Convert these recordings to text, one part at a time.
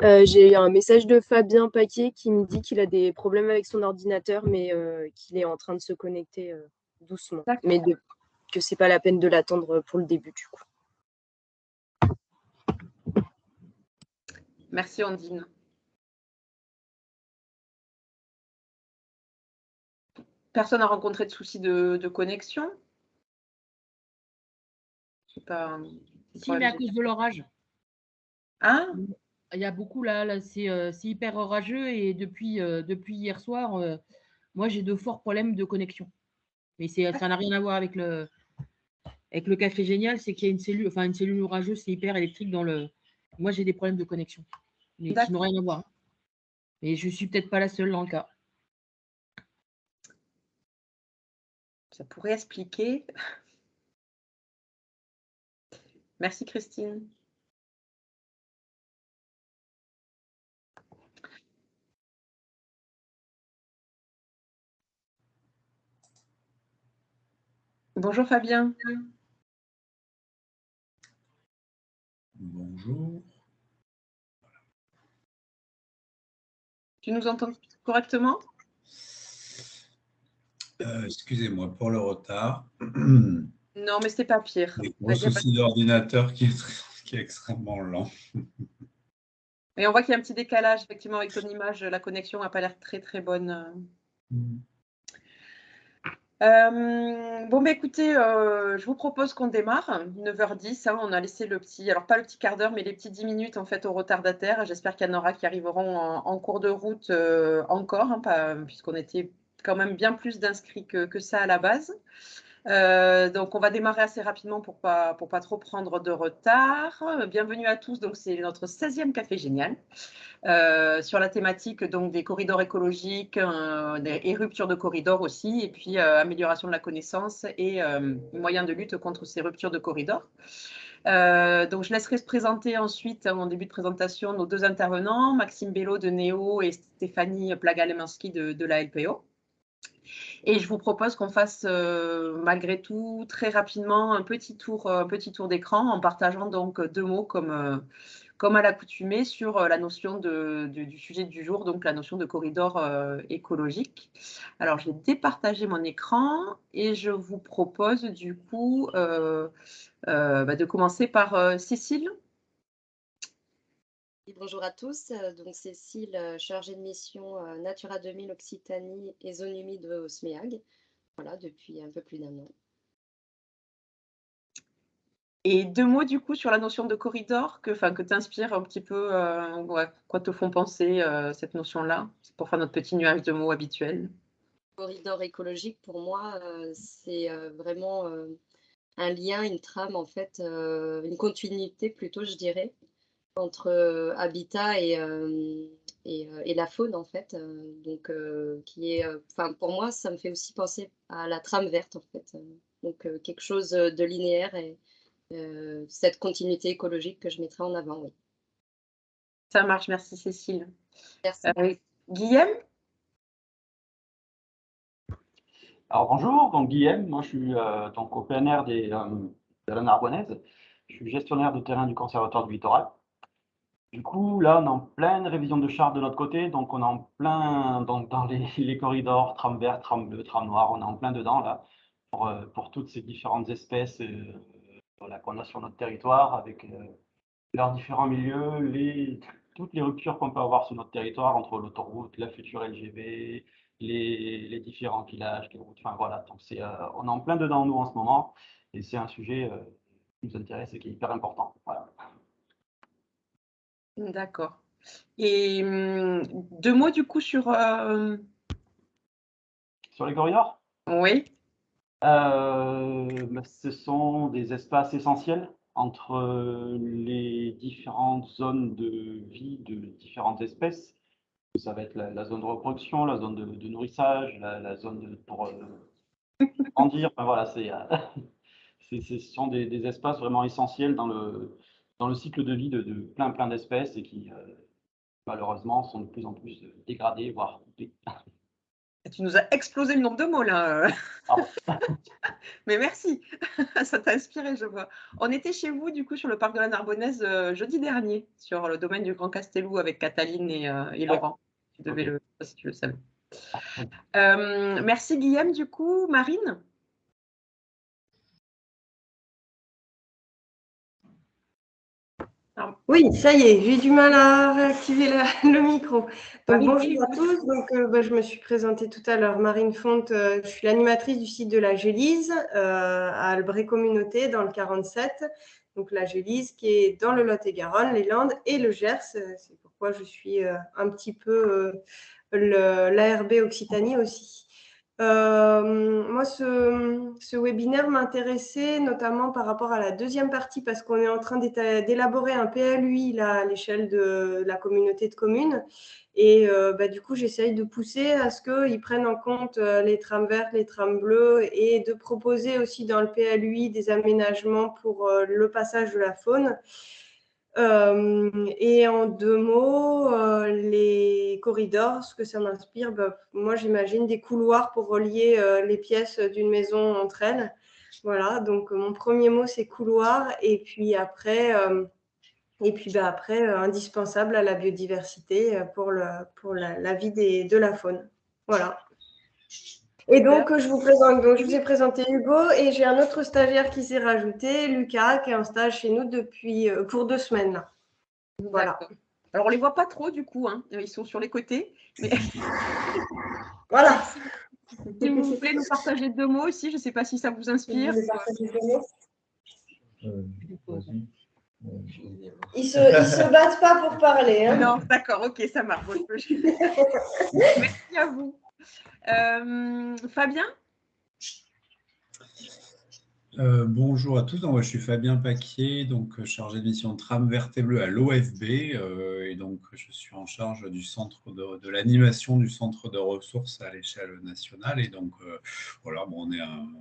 J'ai un message de Fabien Paquet qui me dit qu'il a des problèmes avec son ordinateur, mais qu'il est en train de se connecter doucement. Mais que c'est pas la peine de l'attendre pour le début du coup. Merci Ondine. Personne n'a rencontré de soucis de connexion? Pas... Si, mais à cause de l'orage. Ah, il y a beaucoup là c'est hyper orageux et depuis hier soir, moi j'ai de forts problèmes de connexion. Mais ça n'a rien à voir avec le café génial, c'est qu'il y a une cellule orageuse, c'est hyper électrique dans le. Moi j'ai des problèmes de connexion, mais qui n'ont rien à voir. Et je suis peut-être pas la seule dans le cas. Ça pourrait expliquer. Merci Christine. Bonjour Fabien. Bonjour. Tu nous entends correctement? Excusez-moi pour le retard. Non, mais c'est pas pire. Gros souci d'ordinateur qui est extrêmement lent. Et on voit qu'il y a un petit décalage, effectivement, avec ton image. La connexion n'a pas l'air très, très bonne. Bon, écoutez, je vous propose qu'on démarre. 9h10, hein, on a laissé le petit, alors pas le petit quart d'heure, mais les petits 10 minutes en fait aux retardataires. J'espère qu'il y en aura qui arriveront en cours de route encore, hein, puisqu'on était quand même bien plus d'inscrits que ça à la base. Donc, on va démarrer assez rapidement pour pas trop prendre de retard. Bienvenue à tous. Donc, c'est notre 16e Café Génial sur la thématique donc, des corridors écologiques et ruptures de corridors aussi, et puis amélioration de la connaissance et moyens de lutte contre ces ruptures de corridors. Donc, je laisserai se présenter ensuite, en début de présentation, nos deux intervenants, Maxime Bello de NEO et Stéphanie Plaga-Leminski de la LPO. Et je vous propose qu'on fasse malgré tout très rapidement un petit tour d'écran en partageant donc 2 mots comme à l'accoutumée sur la notion du sujet du jour, donc la notion de corridor écologique. Alors, je vais départager mon écran et je vous propose du coup de commencer par Cécile. Bonjour à tous, donc Cécile, chargée de mission Natura 2000 Occitanie et zone humide au SMEAG, voilà, depuis un peu plus d'1 an. Et 2 mots du coup sur la notion de corridor que t'inspire un petit peu, quoi te font penser cette notion-là? C'est pour faire notre petit nuage de mots habituel. Corridor écologique pour moi, c'est vraiment un lien, une trame en fait, une continuité plutôt je dirais, entre habitat et la faune en fait, donc qui est, pour moi ça me fait aussi penser à la trame verte en fait, donc quelque chose de linéaire et cette continuité écologique que je mettrai en avant, oui. Ça marche, merci Cécile. Merci. Guillaume? Alors bonjour, donc Guillaume, moi je suis donc au PNR de la Narbonnaise. Je suis gestionnaire de terrain du Conservatoire du Littoral. Du coup, là, on est en pleine révision de charte de notre côté, donc on est en plein dans les corridors, tram vert, tram bleu, tram noir, on est en plein dedans là, pour toutes ces différentes espèces qu'on a sur notre territoire, avec leurs différents milieux, toutes les ruptures qu'on peut avoir sur notre territoire, entre l'autoroute, la future LGV, les différents villages, les routes, enfin voilà, donc on est en plein dedans nous en ce moment, et c'est un sujet qui nous intéresse et qui est hyper important. Voilà. D'accord. Et 2 mots du coup sur les corridors? Oui. Ce sont des espaces essentiels entre les différentes zones de vie de différentes espèces. Ça va être la zone de reproduction, la zone de nourrissage, la zone pour grandir. Enfin, voilà, ce sont des espaces vraiment essentiels dans le cycle de vie de plein d'espèces et qui malheureusement sont de plus en plus dégradés, voire coupés. Tu nous as explosé le nombre de mots là. Ah, Mais merci, ça t'a inspiré, je vois. On était chez vous, du coup, sur le parc de la Narbonnaise jeudi dernier, sur le domaine du Grand Castelou avec Cataline et Laurent. Tu devais ok. le, si tu le savais. Merci Guillaume, du coup. Marine? Alors, Oui, ça y est, j'ai du mal à réactiver le micro. Donc, Marine, bonjour à tous. Donc, je me suis présentée tout à l'heure, Marine Fonte. Je suis l'animatrice du site de la Gélise à Albret Communauté dans le 47. Donc, la Gélise qui est dans le Lot-et-Garonne, les Landes et le Gers. C'est pourquoi je suis un petit peu l'ARB Occitanie aussi. Moi, ce webinaire m'intéressait notamment par rapport à la deuxième partie parce qu'on est en train d'élaborer un PLUI là, à l'échelle de la communauté de communes. Et du coup, j'essaye de pousser à ce qu'ils prennent en compte les trams vertes, les trams bleus et de proposer aussi dans le PLUI des aménagements pour le passage de la faune. Et en 2 mots, les corridors, ce que ça m'inspire, moi j'imagine des couloirs pour relier les pièces d'une maison entre elles. Voilà, donc mon premier mot c'est couloir et puis après, indispensable à la biodiversité pour la vie de la faune. Voilà. Et donc, je vous ai présenté Hugo et j'ai un autre stagiaire qui s'est rajouté, Lucas, qui est en stage chez nous pour 2 semaines. Là. Voilà. Alors, on ne les voit pas trop du coup, hein. Ils sont sur les côtés. Mais... Voilà. Si vous voulez nous partager 2 mots aussi, je ne sais pas si ça vous inspire. Ils se battent pas pour parler. Hein. Non, d'accord, ok, ça marche. Merci à vous. Fabien? Bonjour à tous, donc, moi, je suis Fabien Paquier, donc chargé de mission tram verte et bleue à l'OFB, et donc je suis en charge du centre de l'animation du centre de ressources à l'échelle nationale. Et donc voilà, bon,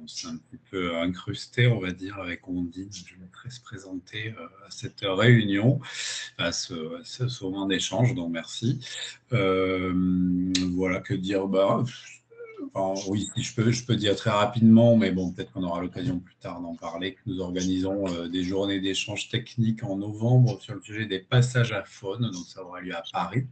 on s'est un petit peu incrusté, on va dire, avec Ondine. Je laisserai se présenter à cette réunion, à ce moment d'échange. Donc merci. Voilà, que dire. Enfin, oui, je peux dire très rapidement, mais bon, peut-être qu'on aura l'occasion plus tard d'en parler, que nous organisons des journées d'échange technique en novembre sur le sujet des passages à faune. Donc, ça aura lieu à Paris,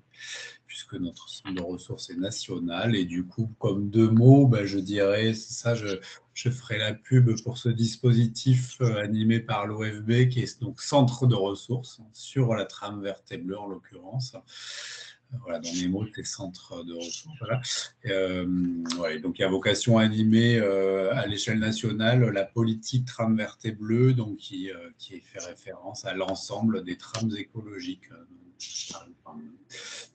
puisque notre centre de ressources est national. Et du coup, comme 2 mots, je dirais, ça, je ferai la pub pour ce dispositif animé par l'OFB, qui est donc centre de ressources sur la trame verte et bleue, en l'occurrence. Voilà, dans mes mots, c'est centre de ressources. Voilà. Ouais, donc, il y a vocation à animer à l'échelle nationale la politique tram verte et bleue, donc qui fait référence à l'ensemble des trams écologiques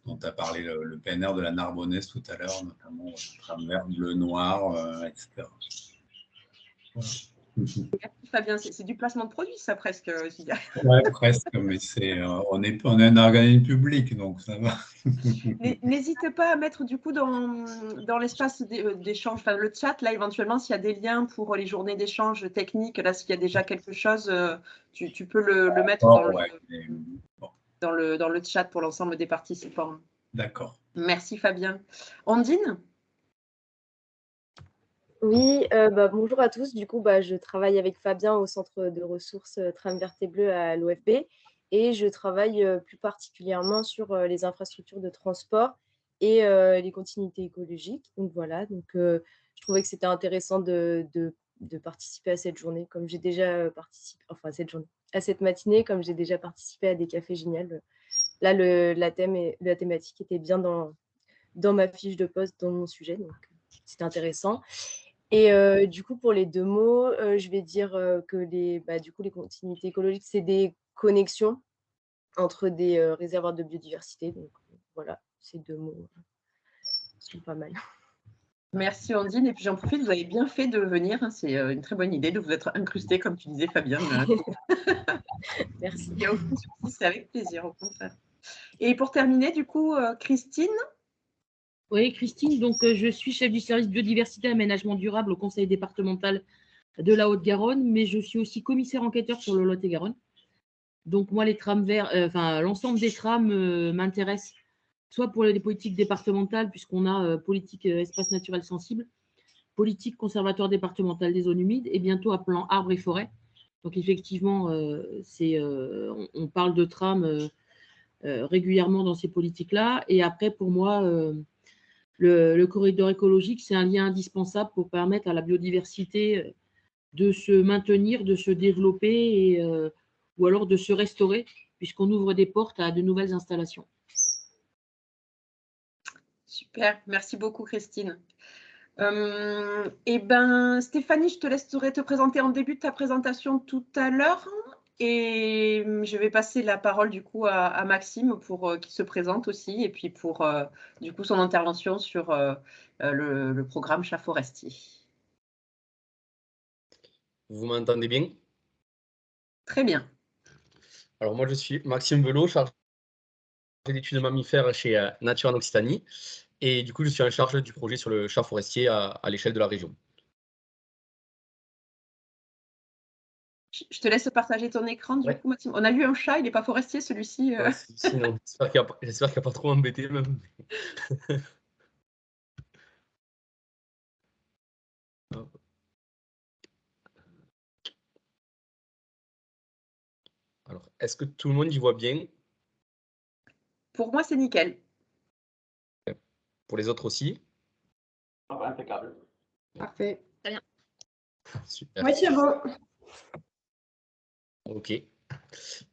dont a parlé le PNR de la Narbonnaise tout à l'heure, notamment le tram vert, bleu, noir, etc. Voilà. Merci Fabien, c'est du placement de produit, ça presque. Ouais, presque, mais on est un organisme public, donc ça va. N'hésitez pas à mettre du coup dans l'espace d'échange, enfin le chat, là éventuellement s'il y a des liens pour les journées d'échange technique, là s'il y a déjà quelque chose, tu peux le mettre dans le chat pour l'ensemble des participants. D'accord. Merci Fabien. Ondine? Oui, bonjour à tous. Du coup, je travaille avec Fabien au centre de ressources Tram verte et bleue à l'OFB et je travaille plus particulièrement sur les infrastructures de transport et les continuités écologiques. Donc voilà, je trouvais que c'était intéressant de participer à cette journée, comme j'ai déjà participé, enfin à cette matinée, comme j'ai déjà participé à des cafés génial. Là, la thématique était bien dans ma fiche de poste, dans mon sujet, donc c'était intéressant. Et du coup, pour les 2 mots, je vais dire que les continuités écologiques, c'est des connexions entre des réservoirs de biodiversité. Donc voilà, ces 2 mots sont pas mal. Merci Ondine. Et puis j'en profite, vous avez bien fait de venir. Hein, c'est une très bonne idée de vous être incrusté, comme tu disais Fabien. Merci. Il n'y a aucun souci, c'est avec plaisir, au contraire. Et pour terminer, du coup, Christine? Oui, Christine, donc je suis chef du service biodiversité et aménagement durable au conseil départemental de la Haute-Garonne, mais je suis aussi commissaire enquêteur sur le Lot-et-Garonne. Donc moi, les trams verts, l'ensemble des trams m'intéresse soit pour les politiques départementales, puisqu'on a politique espace naturel sensible, politique conservatoire départemental des zones humides et bientôt à plan arbres et forêts. Donc effectivement, on parle de tram régulièrement dans ces politiques-là. Et après, pour moi, le corridor écologique, c'est un lien indispensable pour permettre à la biodiversité de se maintenir, de se développer ou alors de se restaurer, puisqu'on ouvre des portes à de nouvelles installations. Super, merci beaucoup Christine. Stéphanie, je te laisserai te présenter en début de ta présentation tout à l'heure et je vais passer la parole du coup à Maxime pour qu'il se présente aussi et puis pour du coup son intervention sur le programme Chat forestier. Vous m'entendez bien? Très bien. Alors moi je suis Maxime Belot, chargé d'études mammifères chez Nature en Occitanie. Et du coup, je suis en charge du projet sur le chat forestier à l'échelle de la région. Je te laisse partager ton écran du coup, Maxime. On a vu un chat, il n'est pas forestier celui-ci. Ouais, sinon, j'espère qu'il n'a pas trop embêté même. Alors, est-ce que tout le monde y voit bien? Pour moi, c'est nickel. Pour les autres aussi? Impeccable. Parfait. Très bien. Super. Oui, c'est bon. Ok.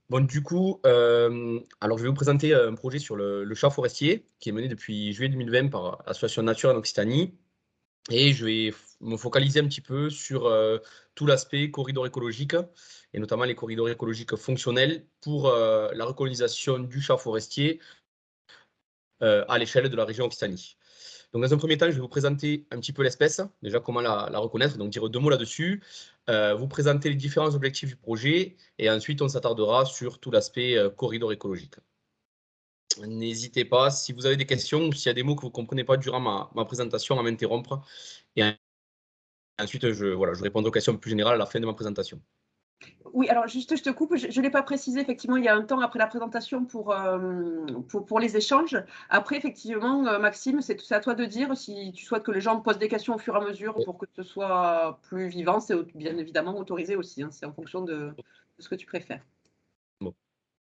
Bon, du coup, alors je vais vous présenter un projet sur le chat forestier qui est mené depuis juillet 2020 par l'association Nature en Occitanie. Et je vais me focaliser un petit peu sur tout l'aspect corridor écologique, et notamment les corridors écologiques fonctionnels pour la recolonisation du chat forestier à l'échelle de la région Occitanie. Donc, dans un premier temps, je vais vous présenter un petit peu l'espèce, déjà comment la reconnaître, donc dire deux mots là-dessus, vous présenter les différents objectifs du projet, et ensuite on s'attardera sur tout l'aspect corridor écologique. N'hésitez pas, si vous avez des questions ou s'il y a des mots que vous ne comprenez pas durant ma présentation, à m'interrompre. Et ensuite, je répondrai aux questions plus générales à la fin de ma présentation. Oui, alors juste, je te coupe, je ne l'ai pas précisé, effectivement, il y a un temps après la présentation pour les échanges. Après, effectivement, Maxime, c'est à toi de dire si tu souhaites que les gens posent des questions au fur et à mesure pour que ce soit plus vivant. C'est bien évidemment autorisé aussi, hein, c'est en fonction de ce que tu préfères. Bon.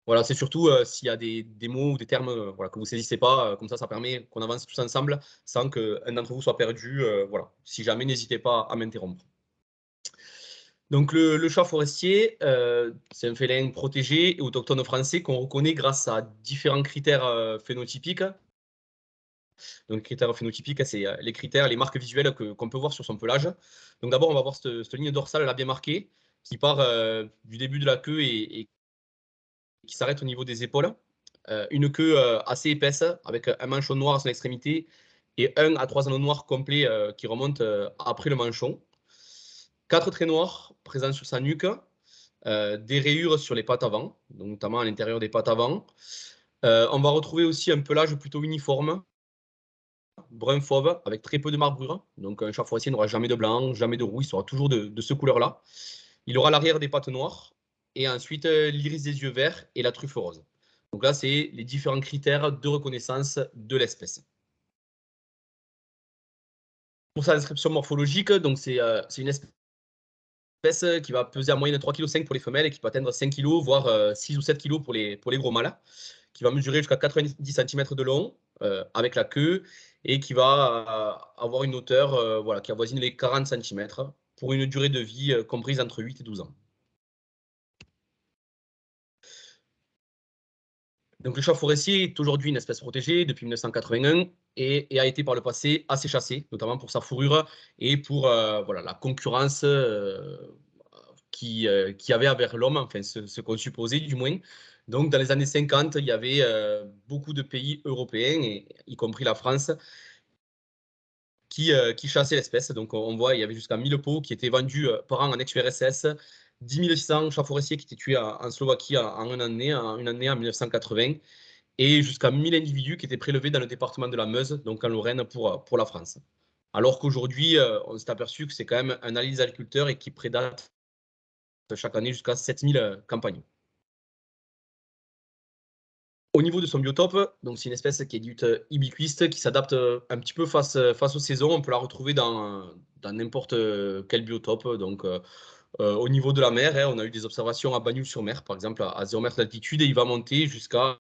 Voilà, c'est surtout s'il y a des mots ou des termes que vous ne saisissez pas, comme ça permet qu'on avance tous ensemble sans qu'un d'entre vous soit perdu. Voilà. Si jamais, n'hésitez pas à m'interrompre. Donc le chat forestier, c'est un félin protégé et autochtone français qu'on reconnaît grâce à différents critères phénotypiques. Donc les critères phénotypiques, c'est les critères, les marques visuelles qu'on peut voir sur son pelage. Donc d'abord, on va voir cette ligne dorsale là bien marquée qui part du début de la queue et qui s'arrête au niveau des épaules. Une queue assez épaisse avec un manchon noir à son extrémité et 1 à 3 anneaux noirs complets qui remontent après le manchon. 4 traits noirs présents sur sa nuque, des rayures sur les pattes avant, donc notamment à l'intérieur des pattes avant. On va retrouver aussi un pelage plutôt uniforme, brun fauve, avec très peu de marbrure. Donc un chat forestier n'aura jamais de blanc, jamais de roux, il sera toujours de ce couleur-là. Il aura l'arrière des pattes noires, et ensuite l'iris des yeux verts et la truffe rose. Donc là, c'est les différents critères de reconnaissance de l'espèce. Pour sa description morphologique, donc c'est une espèce qui va peser en moyenne 3,5 kg pour les femelles et qui peut atteindre 5 kg, voire 6 ou 7 kg pour les gros mâles, qui va mesurer jusqu'à 90 cm de long avec la queue et qui va avoir une hauteur qui avoisine les 40 cm pour une durée de vie comprise entre 8 et 12 ans. Donc, le chat forestier est aujourd'hui une espèce protégée depuis 1981 et a été par le passé assez chassé, notamment pour sa fourrure et pour la concurrence qu'il y avait avec l'homme, enfin ce qu'on supposait du moins. Donc, dans les années 50, il y avait beaucoup de pays européens, y compris la France, qui chassaient l'espèce. Donc, on voit, il y avait jusqu'à 1000 pots qui étaient vendus par an en ex-URSS, 10 600 chats forestiers qui étaient tués en Slovaquie en une année en 1980, et jusqu'à 1000 individus qui étaient prélevés dans le département de la Meuse, donc en Lorraine, pour la France. Alors qu'aujourd'hui, on s'est aperçu que c'est quand même un allié des agriculteurs et qui prédate chaque année jusqu'à 7000 campagnes. Au niveau de son biotope, donc c'est une espèce qui est dite ubiquiste, qui s'adapte un petit peu face aux saisons. On peut la retrouver dans n'importe quel biotope. Donc, au niveau de la mer, on a eu des observations à Bagnoul-sur-Mer, par exemple, à 0 mètres d'altitude, et il va monter jusqu'à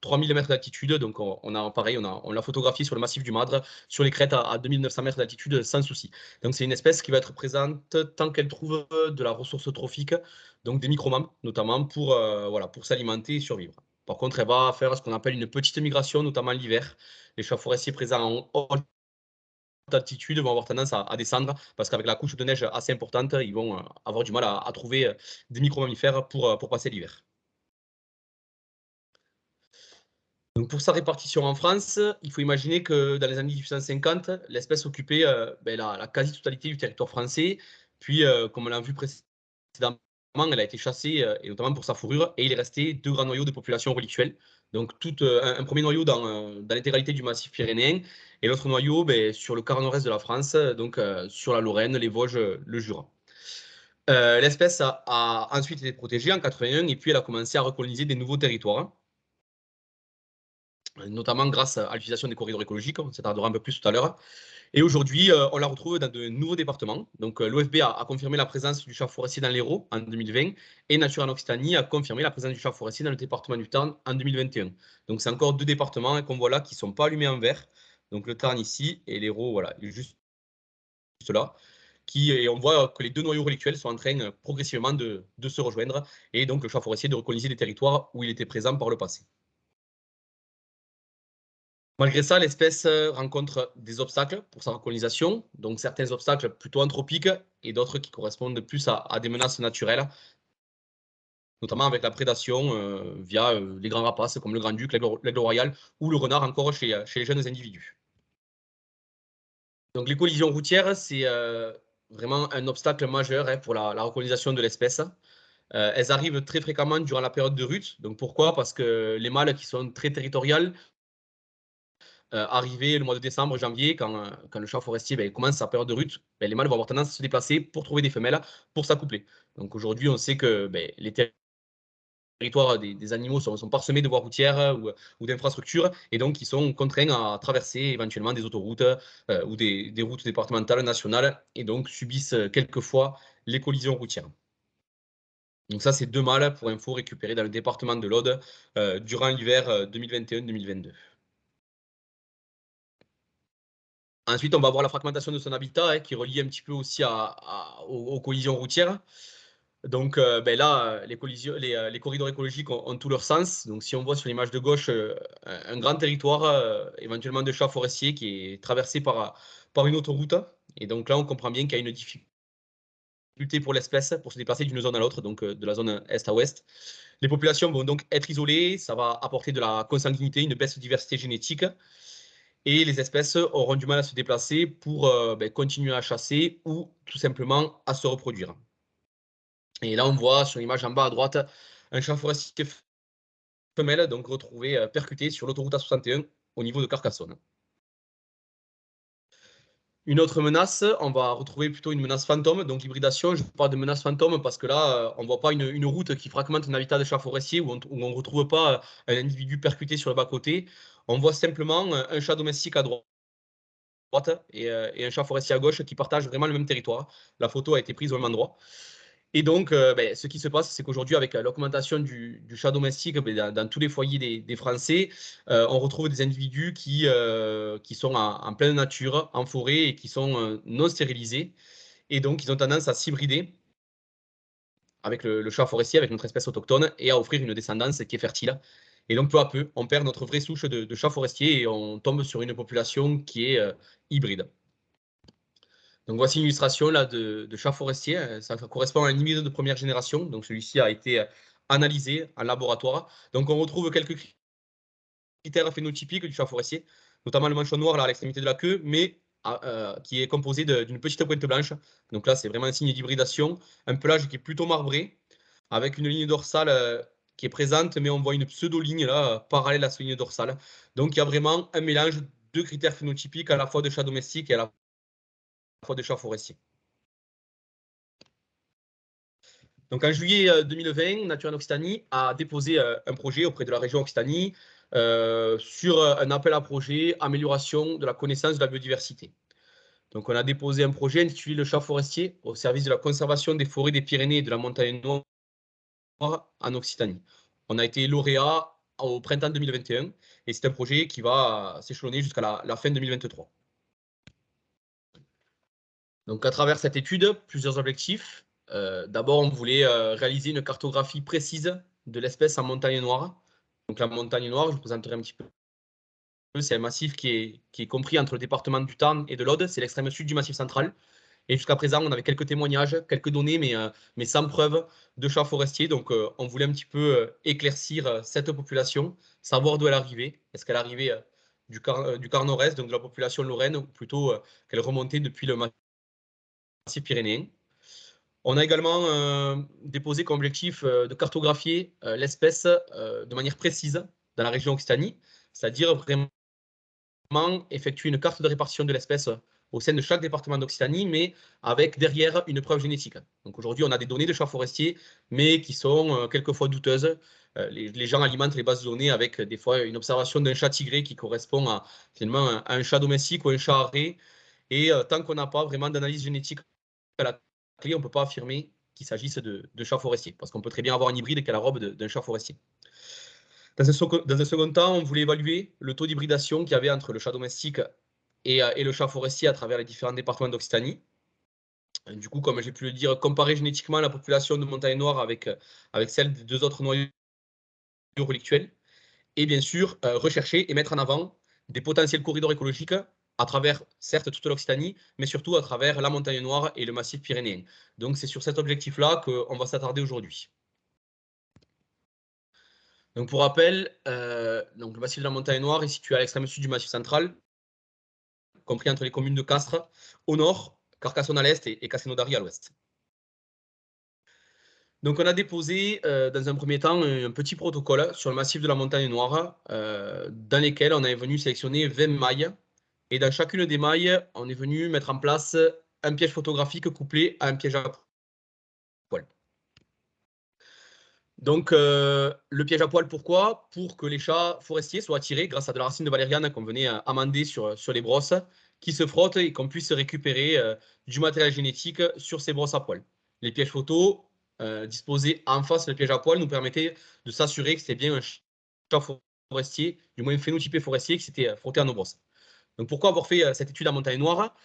3000 mètres d'altitude. Donc, on l'a photographié sur le massif du Madre, sur les crêtes à 2900 mètres d'altitude, sans souci. Donc, c'est une espèce qui va être présente tant qu'elle trouve de la ressource trophique, donc des micromambres, notamment pour s'alimenter et survivre. Par contre, elle va faire ce qu'on appelle une petite migration, notamment l'hiver. Les chats forestiers présents en haute altitude vont avoir tendance à descendre parce qu'avec la couche de neige assez importante, ils vont avoir du mal à trouver des micro-mammifères pour passer l'hiver. Donc pour sa répartition en France, il faut imaginer que dans les années 1850, l'espèce occupait la quasi-totalité du territoire français. Puis, comme on l'a vu précédemment, elle a été chassée, et notamment pour sa fourrure, et il est resté 2 grands noyaux de population relictuelle. Donc un premier noyau dans l'intégralité du massif pyrénéen, et l'autre noyau sur le quart nord-est de la France, donc sur la Lorraine, les Vosges, le Jura. L'espèce a ensuite été protégée en 81, et puis elle a commencé à recoloniser des nouveaux territoires, notamment grâce à l'utilisation des corridors écologiques, on s'attardera un peu plus tout à l'heure. Et aujourd'hui, on la retrouve dans de nouveaux départements. Donc, l'OFB a confirmé la présence du chat forestier dans l'Hérault en 2020, et Nature en Occitanie a confirmé la présence du chat forestier dans le département du Tarn en 2021. Donc, c'est encore 2 départements qu'on voit là qui ne sont pas allumés en vert. Donc, le Tarn ici et l'Hérault, voilà, juste là. Et on voit que les 2 noyaux relictuels sont en train progressivement de se rejoindre, et donc le chat forestier de recoloniser des territoires où il était présent par le passé. Malgré ça, l'espèce rencontre des obstacles pour sa recolonisation, donc certains obstacles plutôt anthropiques et d'autres qui correspondent plus à des menaces naturelles, notamment avec la prédation via les grands rapaces comme le grand-duc, l'aigle royal ou le renard encore chez les jeunes individus. Donc les collisions routières, c'est vraiment un obstacle majeur pour la recolonisation de l'espèce. Elles arrivent très fréquemment durant la période de rut. Donc pourquoi? Parce que les mâles qui sont très territoriales, arrivé le mois de décembre, janvier, quand le chat forestier commence sa période de rut, les mâles vont avoir tendance à se déplacer pour trouver des femelles pour s'accoupler. Donc aujourd'hui, on sait que les territoires des animaux sont parsemés de voies routières ou d'infrastructures, et donc ils sont contraints à traverser éventuellement des autoroutes ou des routes départementales, nationales, et donc subissent quelquefois les collisions routières. Donc ça, c'est 2 mâles, pour info, récupérés dans le département de l'Aude durant l'hiver 2021-2022. Ensuite, on va voir la fragmentation de son habitat qui est reliée un petit peu aussi aux collisions routières. Donc là, les corridors écologiques ont tout leur sens. Donc si on voit sur l'image de gauche un grand territoire, éventuellement de chats forestiers, qui est traversé par une autoroute. Et donc là, on comprend bien qu'il y a une difficulté pour l'espèce pour se déplacer d'une zone à l'autre, donc de la zone est à ouest. Les populations vont donc être isolées, ça va apporter de la consanguinité, une baisse de diversité génétique. Et les espèces auront du mal à se déplacer pour continuer à chasser ou tout simplement à se reproduire. Et là, on voit sur l'image en bas à droite un chat forestier femelle, donc retrouvé percuté sur l'autoroute A61 au niveau de Carcassonne. Une autre menace, on va retrouver plutôt une menace fantôme, donc hybridation. Je parle de menace fantôme parce que là, on ne voit pas une route qui fragmente un habitat de chat forestier où on ne retrouve pas un individu percuté sur le bas-côté. On voit simplement un chat domestique à droite et un chat forestier à gauche qui partagent vraiment le même territoire. La photo a été prise au même endroit. Et donc, ce qui se passe, c'est qu'aujourd'hui, avec l'augmentation du chat domestique dans tous les foyers des Français, on retrouve des individus qui sont en pleine nature, en forêt, et qui sont non stérilisés. Et donc, ils ont tendance à s'hybrider avec le chat forestier, avec notre espèce autochtone, et à offrir une descendance qui est fertile. Et donc, peu à peu, on perd notre vraie souche de chats forestiers et on tombe sur une population qui est hybride. Donc voici une illustration là, de chat forestier. Ça correspond à un hybride de première génération. Donc celui-ci a été analysé en laboratoire. Donc on retrouve quelques critères phénotypiques du chat forestier, notamment le manchon noir là, à l'extrémité de la queue, mais qui est composé d'une petite pointe blanche. Donc là, c'est vraiment un signe d'hybridation. Un pelage qui est plutôt marbré, avec une ligne dorsale qui est présente, mais on voit une pseudo-ligne là, parallèle à cette ligne dorsale. Donc il y a vraiment un mélange de critères phénotypiques à la fois de chat domestique et à la fois de chats forestiers. Donc en juillet 2020, Nature en Occitanie a déposé un projet auprès de la région Occitanie sur un appel à projet amélioration de la connaissance de la biodiversité. Donc on a déposé un projet intitulé Le chat forestier au service de la conservation des forêts des Pyrénées et de la montagne noire en Occitanie. On a été lauréat au printemps 2021 et c'est un projet qui va s'échelonner jusqu'à la fin 2023. Donc à travers cette étude, plusieurs objectifs. D'abord, on voulait réaliser une cartographie précise de l'espèce en montagne noire. Donc la montagne noire, je vous présenterai un petit peu. C'est un massif qui est compris entre le département du Tarn et de l'Aude. C'est l'extrême sud du massif central. Et jusqu'à présent, on avait quelques témoignages, quelques données, mais sans preuve de chats forestiers. Donc, on voulait un petit peu éclaircir cette population, savoir d'où elle arrivait. Est-ce qu'elle arrivait du quart nord-est, donc de la population lorraine, ou plutôt qu'elle remontait depuis le massif pyrénéen. On a également déposé comme objectif de cartographier l'espèce de manière précise dans la région Occitanie, c'est-à-dire vraiment effectuer une carte de répartition de l'espèce au sein de chaque département d'Occitanie, mais avec derrière une preuve génétique. Donc aujourd'hui, on a des données de chats forestiers, mais qui sont quelquefois douteuses. Les gens alimentent les bases de données avec des fois une observation d'un chat tigré qui correspond à, finalement, à un chat domestique ou un chat arrêt. Et tant qu'on n'a pas vraiment d'analyse génétique à la clé, on ne peut pas affirmer qu'il s'agisse de chats forestiers, parce qu'on peut très bien avoir un hybride qui a la robe d'un chat forestier. Dans un second temps, on voulait évaluer le taux d'hybridation qu'il y avait entre le chat domestique et le chat forestier à travers les différents départements d'Occitanie. Du coup, comme j'ai pu le dire, comparer génétiquement la population de montagne noire avec celle des deux autres noyaux relictuels. Et bien sûr, rechercher et mettre en avant des potentiels corridors écologiques à travers, certes, toute l'Occitanie, mais surtout à travers la montagne noire et le massif pyrénéen. Donc, c'est sur cet objectif-là qu'on va s'attarder aujourd'hui. Donc, pour rappel, donc le massif de la Montagne Noire est situé à l'extrême sud du massif central, compris entre les communes de Castres au nord, Carcassonne à l'est et Castelnaudary à l'ouest. Donc, on a déposé dans un premier temps un petit protocole sur le massif de la Montagne Noire, dans lesquels on est venu sélectionner 20 mailles. Et dans chacune des mailles, on est venu mettre en place un piège photographique couplé à un piège à poil. Donc, le piège à poil, pourquoi? Pour que les chats forestiers soient attirés grâce à de la racine de valériane qu'on venait amender sur les brosses, qui se frottent et qu'on puisse récupérer du matériel génétique sur ces brosses à poil. Les pièges photos disposés en face du piège à poil nous permettaient de s'assurer que c'était bien un chat forestier, du moins phénotypé forestier, qui s'était frotté à nos brosses. Donc, pourquoi avoir fait cette étude en montagne noire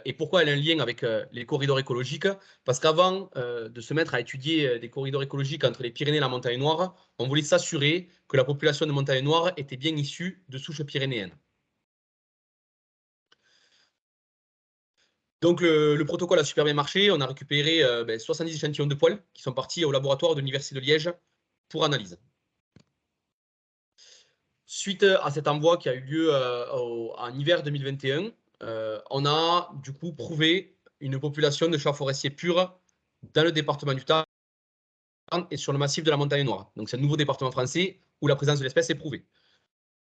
et pourquoi elle a un lien avec les corridors écologiques? Parce qu'avant de se mettre à étudier des corridors écologiques entre les Pyrénées et la montagne noire, on voulait s'assurer que la population de montagne noire était bien issue de souches pyrénéennes. Donc, le protocole a super bien marché. On a récupéré 70 échantillons de poils qui sont partis au laboratoire de l'Université de Liège pour analyse. Suite à cet envoi qui a eu lieu en hiver 2021, on a du coup prouvé une population de chats forestiers purs dans le département du Tarn et sur le massif de la Montagne Noire. Donc c'est un nouveau département français où la présence de l'espèce est prouvée.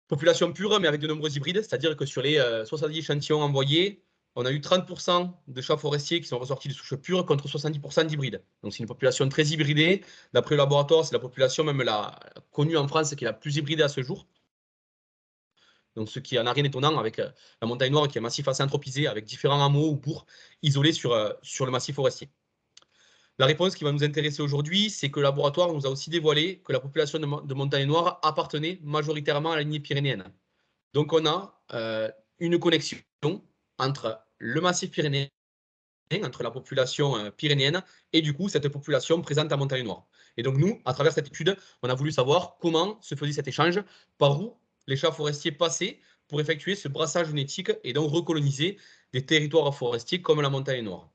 Population pure, mais avec de nombreux hybrides, c'est-à-dire que sur les 70 échantillons envoyés, on a eu 30% de chats forestiers qui sont ressortis de souches pures contre 70% d'hybrides. Donc c'est une population très hybridée. D'après le laboratoire, c'est la population même la connue en France qui est la plus hybridée à ce jour. Donc, ce qui n'a rien d'étonnant avec la montagne noire, qui est un massif assez anthropisé, avec différents hameaux ou bourgs isolés sur le massif forestier. La réponse qui va nous intéresser aujourd'hui, c'est que le laboratoire nous a aussi dévoilé que la population de montagne noire appartenait majoritairement à la lignée pyrénéenne. Donc, on a une connexion entre le massif pyrénéen, entre la population pyrénéenne et du coup cette population présente à montagne noire. Et donc, nous, à travers cette étude, on a voulu savoir comment se faisait cet échange, par où les chats forestiers passaient pour effectuer ce brassage génétique et donc recoloniser des territoires forestiers comme la montagne noire.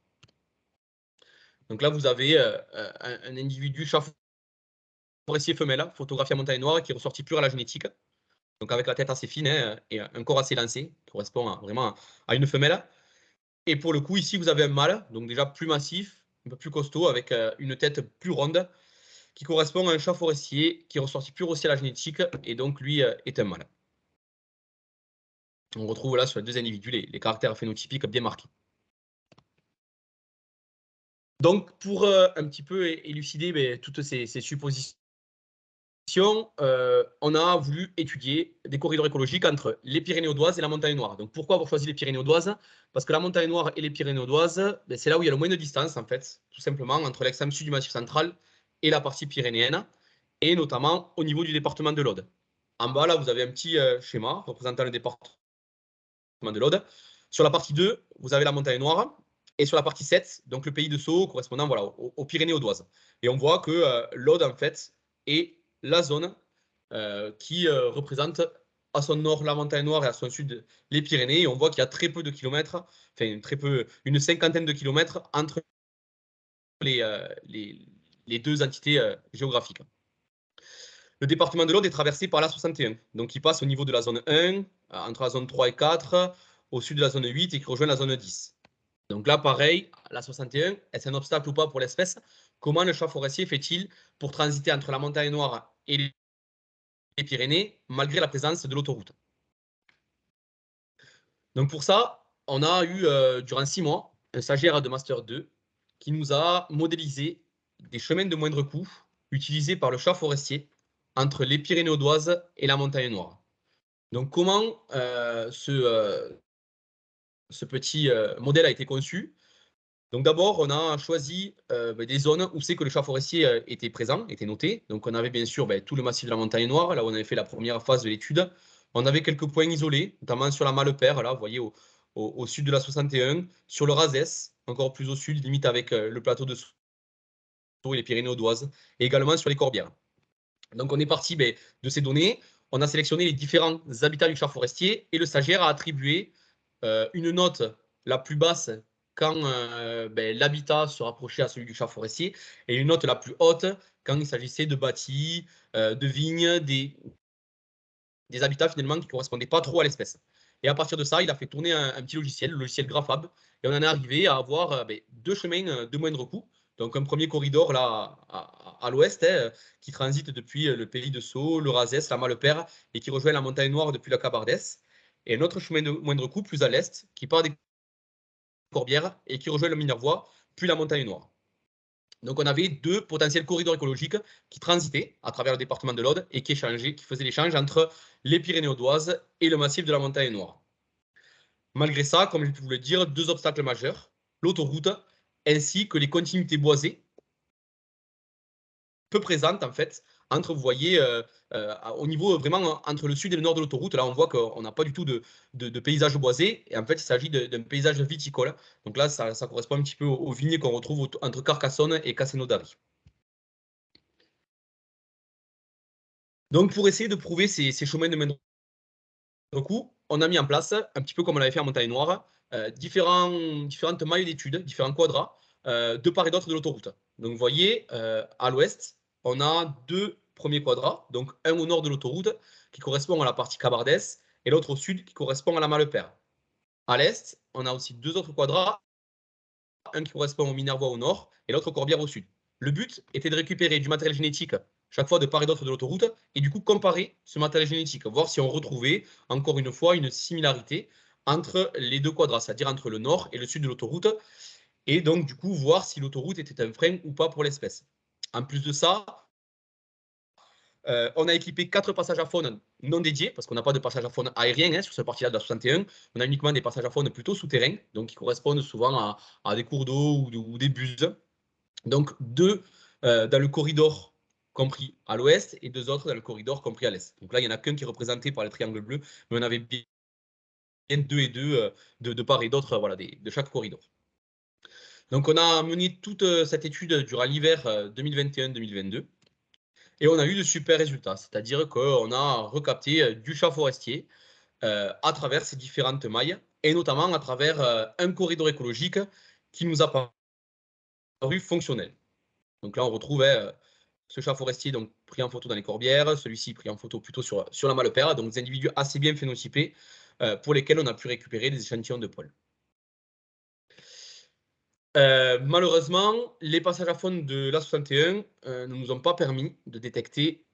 Donc là, vous avez un individu chat forestier femelle, photographié à montagne noire, qui est ressorti pur à la génétique, donc avec la tête assez fine et un corps assez lancé, qui correspond vraiment à une femelle. Et pour le coup, ici, vous avez un mâle, donc déjà plus massif, un peu plus costaud, avec une tête plus ronde, qui correspond à un chat forestier qui est ressorti pur aussi à la génétique, et donc lui est un mâle. On retrouve là sur les deux individus les caractères phénotypiques bien marqués. Donc, pour un petit peu élucider toutes ces suppositions, on a voulu étudier des corridors écologiques entre les Pyrénées audoises et la montagne noire. Donc, pourquoi avoir choisi les Pyrénées audoises? Parce que la montagne noire et les Pyrénées audoises, c'est là où il y a le moins de distance, en fait, tout simplement, entre l'extrême sud du Massif central et la partie pyrénéenne, et notamment au niveau du département de l'Aude. En bas, là, vous avez un petit schéma représentant le département de l'Aude. Sur la partie 2, vous avez la montagne noire, et sur la partie 7, donc le pays de Sceaux, correspondant voilà, aux Pyrénées audoises. Et on voit que l'Aude, en fait, est la zone qui représente à son nord la montagne noire et à son sud les Pyrénées. Et on voit qu'il y a très peu de kilomètres, enfin très peu, une cinquantaine de kilomètres entre les deux entités géographiques. Le département de l'Aude est traversé par l'A61, donc qui passe au niveau de la zone 1, entre la zone 3 et 4, au sud de la zone 8 et qui rejoint la zone 10. Donc là, pareil, l'A61, est-ce un obstacle ou pas pour l'espèce? Comment le chat forestier fait-il pour transiter entre la montagne noire et les Pyrénées, malgré la présence de l'autoroute? Donc pour ça, on a eu, durant 6 mois, un stagiaire de Master 2 qui nous a modélisé des chemins de moindre coût utilisés par le chat forestier entre les Pyrénées audoises et la montagne noire. Donc comment ce petit modèle a été conçu? Donc d'abord, on a choisi des zones où c'est que le chat forestier était présent, était noté. Donc on avait bien sûr tout le massif de la montagne noire, là où on avait fait la première phase de l'étude. On avait quelques points isolés, notamment sur la Malepère, là, vous voyez, au sud de la 61, sur le Razès, encore plus au sud, limite avec le plateau de Sceaux et les Pyrénées audoises, et également sur les Corbières. Donc on est parti de ces données, on a sélectionné les différents habitats du chat forestier, et le stagiaire a attribué une note la plus basse quand l'habitat se rapprochait à celui du chat forestier, et une note la plus haute quand il s'agissait de bâtis, de vignes, des habitats finalement qui ne correspondaient pas trop à l'espèce. Et à partir de ça, il a fait tourner un petit logiciel, le logiciel Grafab, et on en est arrivé à avoir deux chemins de moindre coût. Donc un premier corridor là à l'ouest qui transite depuis le pays de Sceaux, le Razès, la Malepère et qui rejoint la montagne noire depuis la Cabardès. Et un autre chemin de moindre coût plus à l'est qui part des Corbières et qui rejoint le Minervois puis la montagne noire. Donc on avait deux potentiels corridors écologiques qui transitaient à travers le département de l'Aude et qui faisaient l'échange entre les Pyrénées audoises et le massif de la montagne noire. Malgré ça, comme je pu vous le dire, deux obstacles majeurs, l'autoroute ainsi que les continuités boisées, peu présentes en fait, entre, vous voyez, au niveau vraiment entre le sud et le nord de l'autoroute, là on voit qu'on n'a pas du tout de paysage boisé, et en fait il s'agit d'un paysage viticole. Donc là ça correspond un petit peu aux vignes qu'on retrouve entre Carcassonne et Castelnaudary. Donc pour essayer de prouver ces chemins de moindre coût, on a mis en place, un petit peu comme on l'avait fait en montagne noire, différentes mailles d'études, différents quadras, de part et d'autre de l'autoroute. Donc vous voyez, à l'ouest, on a deux premiers quadras, donc un au nord de l'autoroute qui correspond à la partie Cabardès et l'autre au sud qui correspond à la Malepère. À l'est, on a aussi deux autres quadras, un qui correspond au Minervois au nord et l'autre au Corbières au sud. Le but était de récupérer du matériel génétique chaque fois de part et d'autre de l'autoroute et du coup comparer ce matériel génétique, voir si on retrouvait encore une fois une similarité entre les deux quadras, c'est-à-dire entre le nord et le sud de l'autoroute, et donc du coup voir si l'autoroute était un frein ou pas pour l'espèce. En plus de ça, on a équipé 4 passages à faune non dédiés, parce qu'on n'a pas de passage à faune aérien sur cette partie-là de la 61. On a uniquement des passages à faune plutôt souterrains, donc qui correspondent souvent à des cours d'eau ou des buses. Donc 2 dans le corridor compris à l'ouest et 2 autres dans le corridor compris à l'est. Donc là, il n'y en a qu'un qui est représenté par les triangles bleus, mais on avait bien 2 et 2 de part et d'autre de chaque corridor. Donc on a mené toute cette étude durant l'hiver 2021-2022. Et on a eu de super résultats, c'est-à-dire qu'on a recapté du chat forestier à travers ces différentes mailles, et notamment à travers un corridor écologique qui nous a paru fonctionnel. Donc là, on retrouve ce chat forestier donc, pris en photo dans les Corbières, celui-ci pris en photo plutôt sur la Malepère, donc des individus assez bien phénotypés pour lesquels on a pu récupérer des échantillons de poils. Malheureusement, les passages à faune de l'A61 ne nous ont pas permis de détecter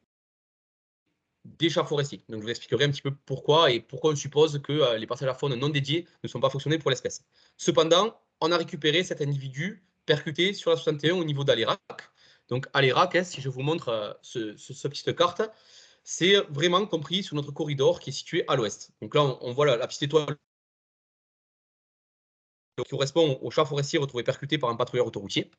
des chats forestiers. Donc, je vous expliquerai un petit peu pourquoi et pourquoi on suppose que les passages à faune non dédiés ne sont pas fonctionnels pour l'espèce. Cependant, on a récupéré cet individu percuter sur la 61 au niveau d'Alérac. Donc Alérac, si je vous montre cette petite carte, c'est vraiment compris sur notre corridor qui est situé à l'ouest. Donc là, on voit la petite étoile qui correspond au chat forestier retrouvé percuté par un patrouilleur autoroutier.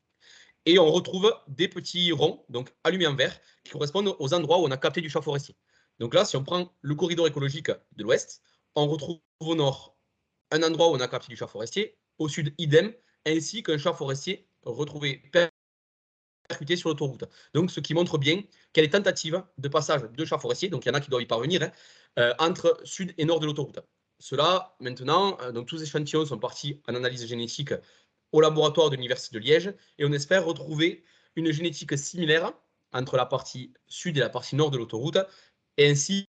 Et on retrouve des petits ronds, donc allumés en vert, qui correspondent aux endroits où on a capté du chat forestier. Donc là, si on prend le corridor écologique de l'ouest, on retrouve au nord un endroit où on a capté du chat forestier, au sud, idem, ainsi qu'un chat forestier retrouvé percuté sur l'autoroute. Donc, ce qui montre bien qu'il y a des tentatives de passage de chats forestiers, donc il y en a qui doivent y parvenir, entre sud et nord de l'autoroute. Cela, maintenant, donc tous les échantillons sont partis en analyse génétique au laboratoire de l'Université de Liège et on espère retrouver une génétique similaire entre la partie sud et la partie nord de l'autoroute, et ainsi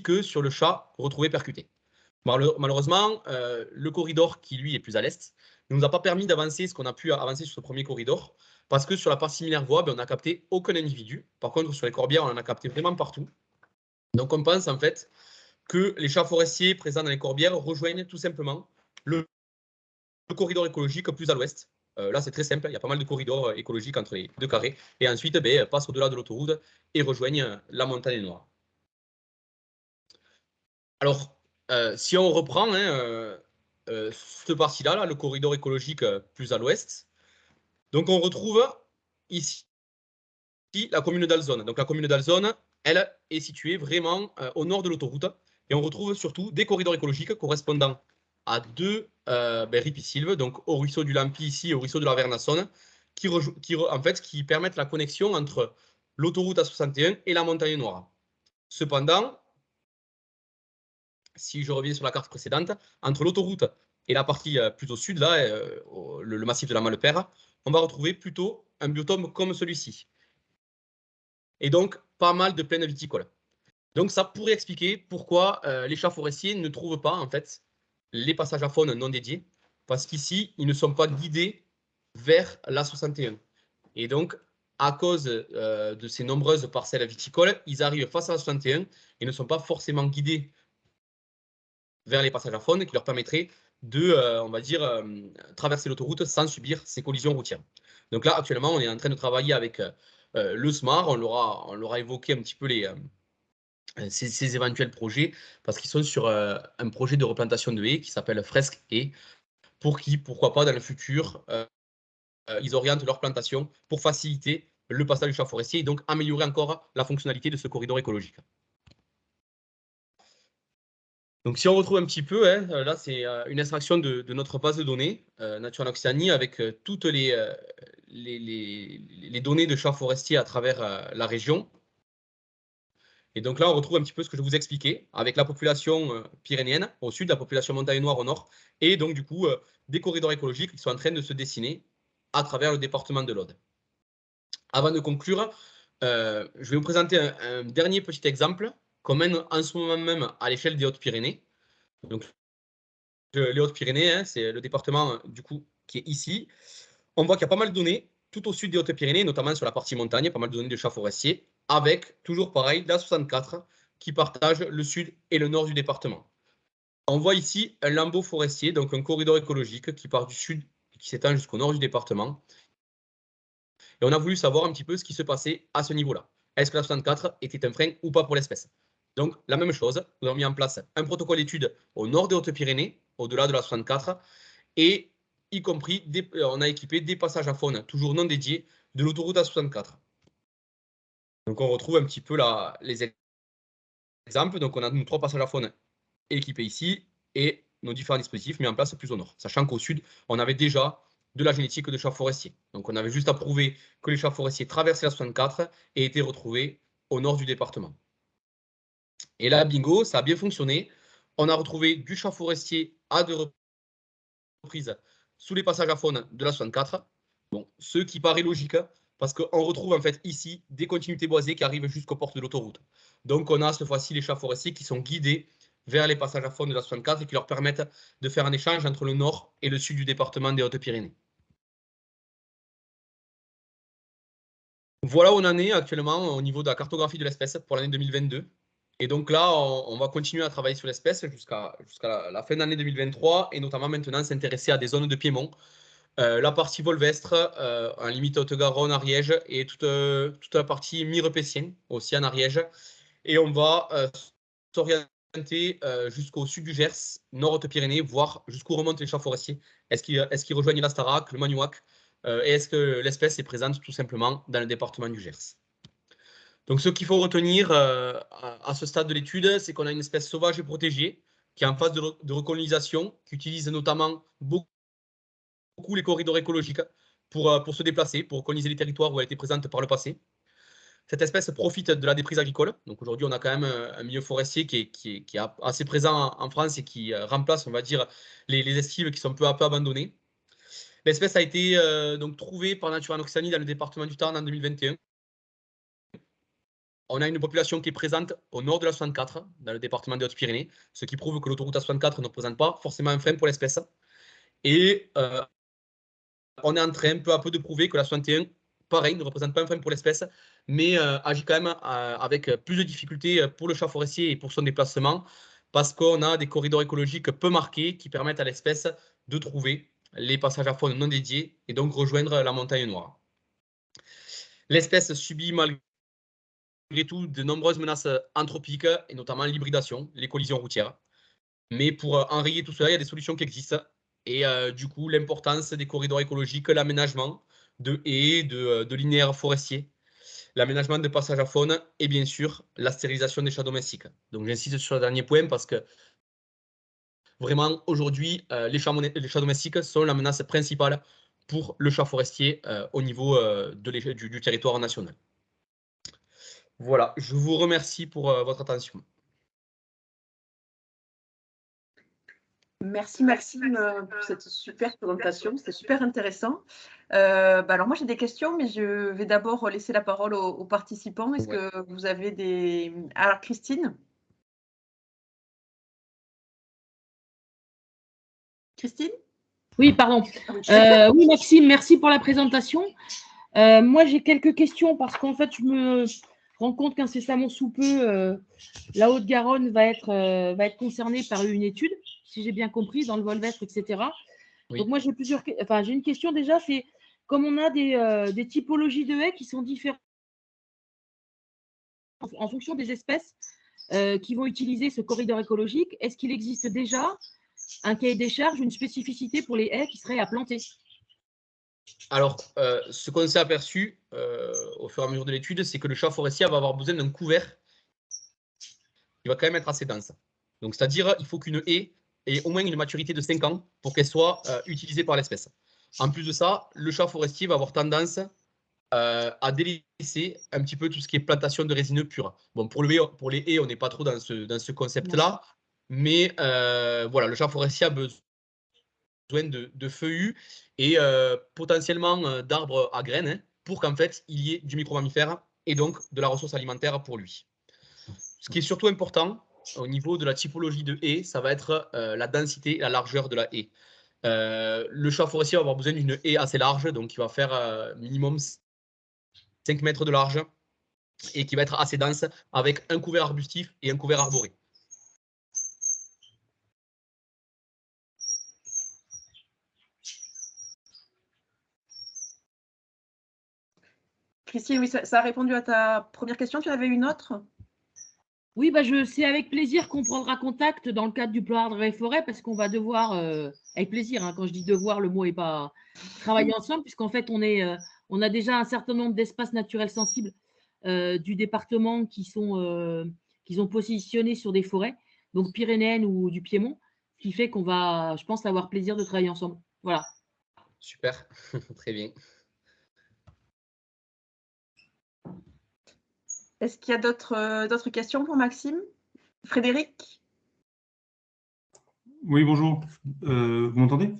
que sur le chat retrouvé percuté. Malheureusement, le corridor qui, lui, est plus à l'est, ne nous a pas permis d'avancer ce qu'on a pu avancer sur ce premier corridor, parce que sur la partie similaire voie, on n'a capté aucun individu. Par contre, sur les corbières, on en a capté vraiment partout. Donc, on pense en fait que les chats forestiers présents dans les corbières rejoignent tout simplement le corridor écologique plus à l'ouest. Là, c'est très simple, il y a pas mal de corridors écologiques entre les deux carrés, et ensuite, passent au-delà de l'autoroute et rejoignent la montagne noire. Alors, si on reprend cette partie-là, le corridor écologique plus à l'ouest, donc on retrouve ici la commune d'Alzone. Donc la commune d'Alzone, elle est située vraiment au nord de l'autoroute, et on retrouve surtout des corridors écologiques correspondant à deux ripisylves, donc au ruisseau du Lampi ici et au ruisseau de la Vernassonne, qui permettent la connexion entre l'autoroute A61 et la montagne noire. Cependant, si je reviens sur la carte précédente, entre l'autoroute et la partie plutôt sud, là, le massif de la Malepère, on va retrouver plutôt un biotope comme celui-ci. Et donc, pas mal de plaines viticoles. Donc, ça pourrait expliquer pourquoi les chats forestiers ne trouvent pas, en fait, les passages à faune non dédiés, parce qu'ici, ils ne sont pas guidés vers l'A61. Et donc, à cause de ces nombreuses parcelles viticoles, ils arrivent face à l'A61 et ne sont pas forcément guidés vers les passages à faune qui leur permettraient de, on va dire, traverser l'autoroute sans subir ces collisions routières. Donc là, actuellement, on est en train de travailler avec le SMAR. On leur a évoqué un petit peu ces éventuels projets, parce qu'ils sont sur un projet de replantation de haies qui s'appelle Fresque Haies, pour qui, pourquoi pas, dans le futur, ils orientent leur plantation pour faciliter le passage du chat forestier et donc améliorer encore la fonctionnalité de ce corridor écologique. Donc, si on retrouve un petit peu, là, c'est une extraction de notre base de données Nature en Occitanie avec toutes les données de chats forestiers à travers la région. Et donc là, on retrouve un petit peu ce que je vous expliquais, avec la population pyrénéenne au sud, la population montagne noire au nord, et donc du coup, des corridors écologiques qui sont en train de se dessiner à travers le département de l'Aude. Avant de conclure, je vais vous présenter un dernier petit exemple qu'on mène en ce moment même à l'échelle des Hautes-Pyrénées. Donc, les Hautes-Pyrénées, c'est le département du coup qui est ici. On voit qu'il y a pas mal de données tout au sud des Hautes-Pyrénées, notamment sur la partie montagne, pas mal de données de chats forestiers, avec toujours pareil la 64 qui partage le sud et le nord du département. On voit ici un lambeau forestier, donc un corridor écologique qui part du sud et qui s'étend jusqu'au nord du département. Et on a voulu savoir un petit peu ce qui se passait à ce niveau-là. Est-ce que la 64 était un frein ou pas pour l'espèce? Donc, la même chose, nous avons mis en place un protocole d'étude au nord des Hautes-Pyrénées, au-delà de la 64, et y compris, on a équipé des passages à faune, toujours non dédiés, de l'autoroute A64. Donc, on retrouve un petit peu les exemples. Donc, on a nos 3 passages à faune équipés ici, et nos différents dispositifs mis en place plus au nord. Sachant qu'au sud, on avait déjà de la génétique de chats forestiers. Donc, on avait juste à prouver que les chats forestiers traversaient la 64 et étaient retrouvés au nord du département. Et là, bingo, ça a bien fonctionné. On a retrouvé du chat forestier à 2 reprises sous les passages à faune de la 64. Bon, ce qui paraît logique, parce qu'on retrouve en fait ici des continuités boisées qui arrivent jusqu'aux portes de l'autoroute. Donc, on a cette fois-ci les chats forestiers qui sont guidés vers les passages à faune de la 64 et qui leur permettent de faire un échange entre le nord et le sud du département des Hautes-Pyrénées. Voilà où on en est actuellement au niveau de la cartographie de l'espèce pour l'année 2022. Et donc là, on va continuer à travailler sur l'espèce jusqu'à la fin de l'année 2023 et notamment maintenant s'intéresser à des zones de piémont la partie Volvestre, en limite Haute-Garonne, Ariège, et toute la partie Mire-Pessien, aussi en Ariège. Et on va s'orienter jusqu'au sud du Gers, nord Haute-Pyrénées, voire jusqu'où remontent les chats forestiers. Est-ce qu'ils rejoignent l'Astarac, le Magnoac, et est-ce que l'espèce est présente tout simplement dans le département du Gers? Donc, ce qu'il faut retenir à ce stade de l'étude, c'est qu'on a une espèce sauvage et protégée qui est en phase de recolonisation, qui utilise notamment beaucoup les corridors écologiques pour se déplacer, pour coloniser les territoires où elle était présente par le passé. Cette espèce profite de la déprise agricole. Donc aujourd'hui, on a quand même un milieu forestier qui est assez présent en France et qui remplace, on va dire, les estives qui sont peu à peu abandonnées. L'espèce a été donc trouvée par Nature en Occitanie dans le département du Tarn en 2021. On a une population qui est présente au nord de la 64, dans le département des Hautes-Pyrénées, ce qui prouve que l'autoroute A64 ne représente pas forcément un frein pour l'espèce. Et on est en train peu à peu de prouver que la 61, pareil, ne représente pas un frein pour l'espèce, mais agit quand même avec plus de difficultés pour le chat forestier et pour son déplacement, parce qu'on a des corridors écologiques peu marqués qui permettent à l'espèce de trouver les passages à faune non dédiés et donc rejoindre la montagne noire. L'espèce subit malgré tout de nombreuses menaces anthropiques, et notamment l'hybridation, les collisions routières. Mais pour enrayer tout cela, il y a des solutions qui existent. Et du coup, l'importance des corridors écologiques, l'aménagement de haies, de linéaires forestiers, l'aménagement de passages à faune et bien sûr, la stérilisation des chats domestiques. Donc j'insiste sur le dernier point parce que vraiment, aujourd'hui, les chats domestiques sont la menace principale pour le chat forestier au niveau du territoire national. Voilà, je vous remercie pour votre attention. Merci Maxime pour cette super présentation, c'était super intéressant. Alors moi j'ai des questions, mais je vais d'abord laisser la parole aux participants. Est-ce que vous avez des... Alors Christine? Christine? Oui, pardon. Oui, Maxime, merci pour la présentation. Moi, j'ai quelques questions parce qu'en fait, je me rends compte qu'incessamment sous peu, la Haute-Garonne va être concernée par une étude, si j'ai bien compris, dans le Volvestre, etc. Oui. Donc moi, j'ai une question déjà, c'est comme on a des typologies de haies qui sont différentes en fonction des espèces qui vont utiliser ce corridor écologique, est-ce qu'il existe déjà un cahier des charges, une spécificité pour les haies qui seraient à planter? Alors, ce qu'on s'est aperçu au fur et à mesure de l'étude, c'est que le chat forestier va avoir besoin d'un couvert qui va quand même être assez dense. Donc, c'est-à-dire, il faut qu'une haie ait au moins une maturité de 5 ans pour qu'elle soit utilisée par l'espèce. En plus de ça, le chat forestier va avoir tendance à délaisser un petit peu tout ce qui est plantation de résineux purs. Bon, pour les haies, on n'est pas trop dans ce concept-là, mais voilà, le chat forestier a besoin de feuillus et potentiellement d'arbres à graines hein, pour qu'en fait, il y ait du micro-mammifère et donc de la ressource alimentaire pour lui. Ce qui est surtout important au niveau de la typologie de haie, ça va être la densité et la largeur de la haie. Le chat forestier va avoir besoin d'une haie assez large, donc il va faire minimum 5 mètres de large et qui va être assez dense avec un couvert arbustif et un couvert arboré. Christine, oui, ça a répondu à ta première question. Tu en avais une autre? Oui, c'est avec plaisir qu'on prendra contact dans le cadre du plan Arbre et Forêt parce qu'on va devoir, avec plaisir, hein, quand je dis devoir, le mot n'est pas travailler ensemble, puisqu'en fait, on a déjà un certain nombre d'espaces naturels sensibles du département qui ont positionné sur des forêts, donc pyrénéennes ou du Piémont, ce qui fait qu'on va, je pense, avoir plaisir de travailler ensemble. Voilà. Super, très bien. Est-ce qu'il y a d'autres questions pour Maxime? Frédéric? Oui, bonjour. Vous m'entendez?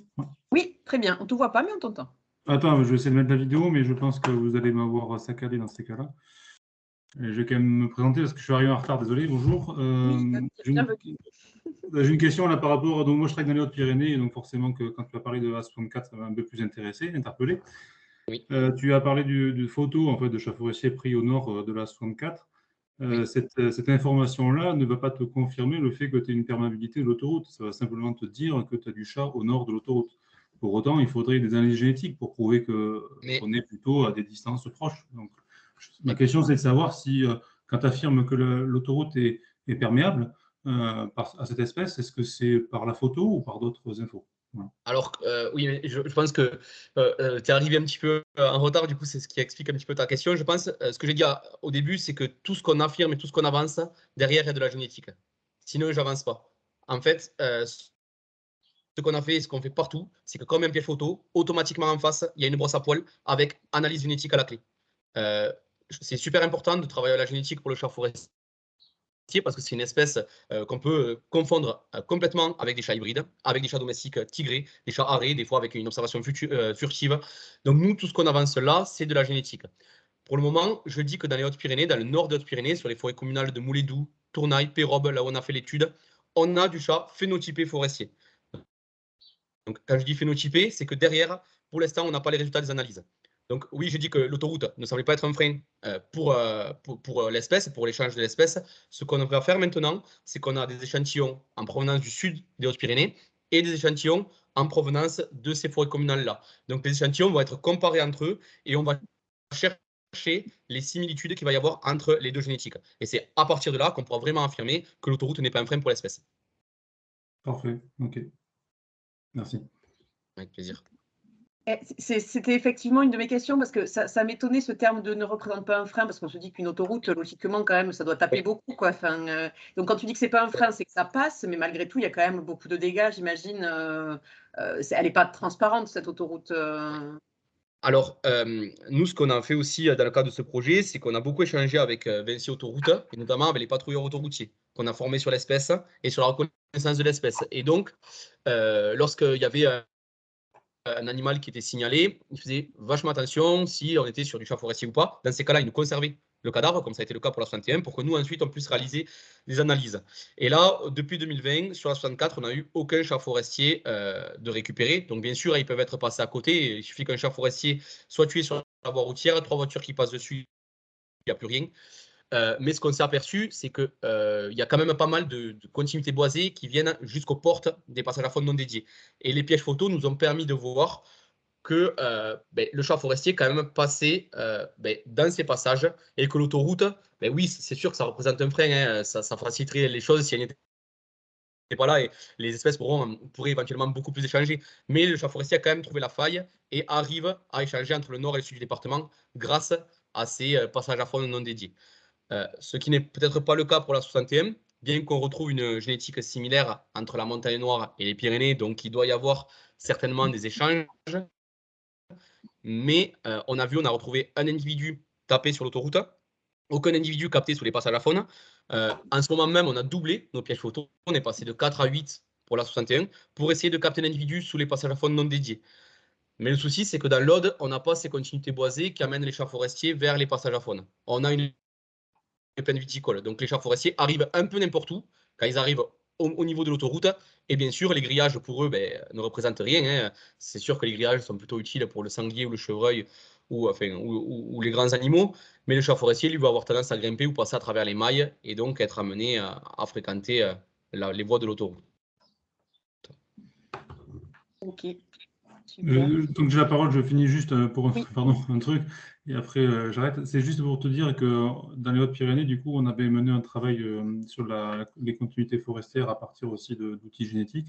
Oui, très bien. On ne te voit pas, mais on t'entend. Attends, je vais essayer de mettre la vidéo, mais je pense que vous allez m'avoir saccadé dans ces cas-là. Et je vais quand même me présenter parce que je suis arrivé en retard, désolé. Bonjour. J'ai une question là par rapport. Donc, moi, je travaille dans les Hautes-Pyrénées, et donc forcément, que quand tu as parlé de A64, ça m'a un peu plus intéressé, interpellé. Oui. Tu as parlé de photos en fait, de chats forestiers pris au nord de l'A64. Oui. Cette information-là ne va pas te confirmer le fait que tu aies une perméabilité de l'autoroute. Ça va simplement te dire que tu as du chat au nord de l'autoroute. Pour autant, il faudrait des analyses génétiques pour prouver qu'on est plutôt à des distances proches. Donc, ma question, c'est de savoir si, quand tu affirmes que l'autoroute est perméable à cette espèce, est-ce que c'est par la photo ou par d'autres infos? Voilà. Alors, oui, mais je pense que tu es arrivé un petit peu en retard, du coup, c'est ce qui explique un petit peu ta question. Je pense, ce que j'ai dit au début, c'est que tout ce qu'on affirme et tout ce qu'on avance, derrière, il y a de la génétique. Sinon, je n'avance pas. En fait, ce qu'on a fait et ce qu'on fait partout, c'est que comme un piège photo, automatiquement en face, il y a une brosse à poils avec analyse génétique à la clé. C'est super important de travailler à la génétique pour le chat forestier parce que c'est une espèce qu'on peut confondre complètement avec des chats hybrides, avec des chats domestiques tigrés, des chats arrêts, des fois avec une observation furtive. Donc nous, tout ce qu'on avance là, c'est de la génétique. Pour le moment, je dis que dans les Hautes-Pyrénées, dans le nord des Hautes-Pyrénées, sur les forêts communales de Moulédou, Tournaille, Pérobe, là où on a fait l'étude, on a du chat phénotypé forestier. Donc quand je dis phénotypé, c'est que derrière, pour l'instant, on n'a pas les résultats des analyses. Donc oui, j'ai dit que l'autoroute ne semblait pas être un frein pour l'espèce, pour l'échange de l'espèce. Ce qu'on va faire maintenant, c'est qu'on a des échantillons en provenance du sud des Hautes-Pyrénées et des échantillons en provenance de ces forêts communales-là. Donc les échantillons vont être comparés entre eux et on va chercher les similitudes qu'il va y avoir entre les deux génétiques. Et c'est à partir de là qu'on pourra vraiment affirmer que l'autoroute n'est pas un frein pour l'espèce. Parfait, ok. Merci. Avec plaisir. C'était effectivement une de mes questions parce que ça m'étonnait ce terme de ne représente pas un frein parce qu'on se dit qu'une autoroute, logiquement, quand même, ça doit taper beaucoup, quoi. Enfin, donc, quand tu dis que c'est pas un frein, c'est que ça passe, mais malgré tout, il y a quand même beaucoup de dégâts, j'imagine. Elle n'est pas transparente, cette autoroute. Alors, nous, ce qu'on a fait aussi dans le cadre de ce projet, c'est qu'on a beaucoup échangé avec Vinci Autoroute, et notamment avec les patrouilleurs autoroutiers qu'on a formés sur l'espèce et sur la reconnaissance de l'espèce. Et donc, lorsqu'il y avait un animal qui était signalé, il faisait vachement attention si on était sur du chat forestier ou pas. Dans ces cas-là, il nous conservait le cadavre, comme ça a été le cas pour la 61, pour que nous, ensuite, on puisse réaliser des analyses. Et là, depuis 2020, sur la 64, on n'a eu aucun chat forestier de récupérer. Donc, bien sûr, ils peuvent être passés à côté. Il suffit qu'un chat forestier soit tué sur la voie routière, 3 voitures qui passent dessus, il n'y a plus rien. Mais ce qu'on s'est aperçu, c'est qu'il y a quand même pas mal de continuités boisées qui viennent jusqu'aux portes des passages à faune non dédiés. Et les pièges photos nous ont permis de voir que le chat forestier est quand même passé dans ces passages et que l'autoroute, oui, c'est sûr que ça représente un frein, hein, ça faciliterait les choses si elle n'était pas là et les espèces pourraient éventuellement beaucoup plus échanger. Mais le chat forestier a quand même trouvé la faille et arrive à échanger entre le nord et le sud du département grâce à ces passages à faune non dédiés. Ce qui n'est peut-être pas le cas pour la 61, bien qu'on retrouve une génétique similaire entre la montagne noire et les Pyrénées, donc il doit y avoir certainement des échanges. Mais on a retrouvé un individu tapé sur l'autoroute, aucun individu capté sous les passages à faune. En ce moment même, on a doublé nos pièges photos, on est passé de 4 à 8 pour la 61 pour essayer de capter l'individu sous les passages à faune non dédiés. Mais le souci, c'est que dans l'Aude, on n'a pas ces continuités boisées qui amènent les chats forestiers vers les passages à faune. On a une plaine viticole. Donc les chats forestiers arrivent un peu n'importe où, quand ils arrivent au niveau de l'autoroute. Et bien sûr, les grillages, pour eux, ne représentent rien. Hein. C'est sûr que les grillages sont plutôt utiles pour le sanglier ou le chevreuil ou les grands animaux. Mais le chat forestier, lui, va avoir tendance à grimper ou passer à travers les mailles et donc être amené à fréquenter les voies de l'autoroute. Ok. Donc j'ai la parole, je finis juste pour un truc, et après j'arrête. C'est juste pour te dire que dans les Hautes-Pyrénées, du coup, on avait mené un travail sur les continuités forestières à partir aussi d'outils génétiques.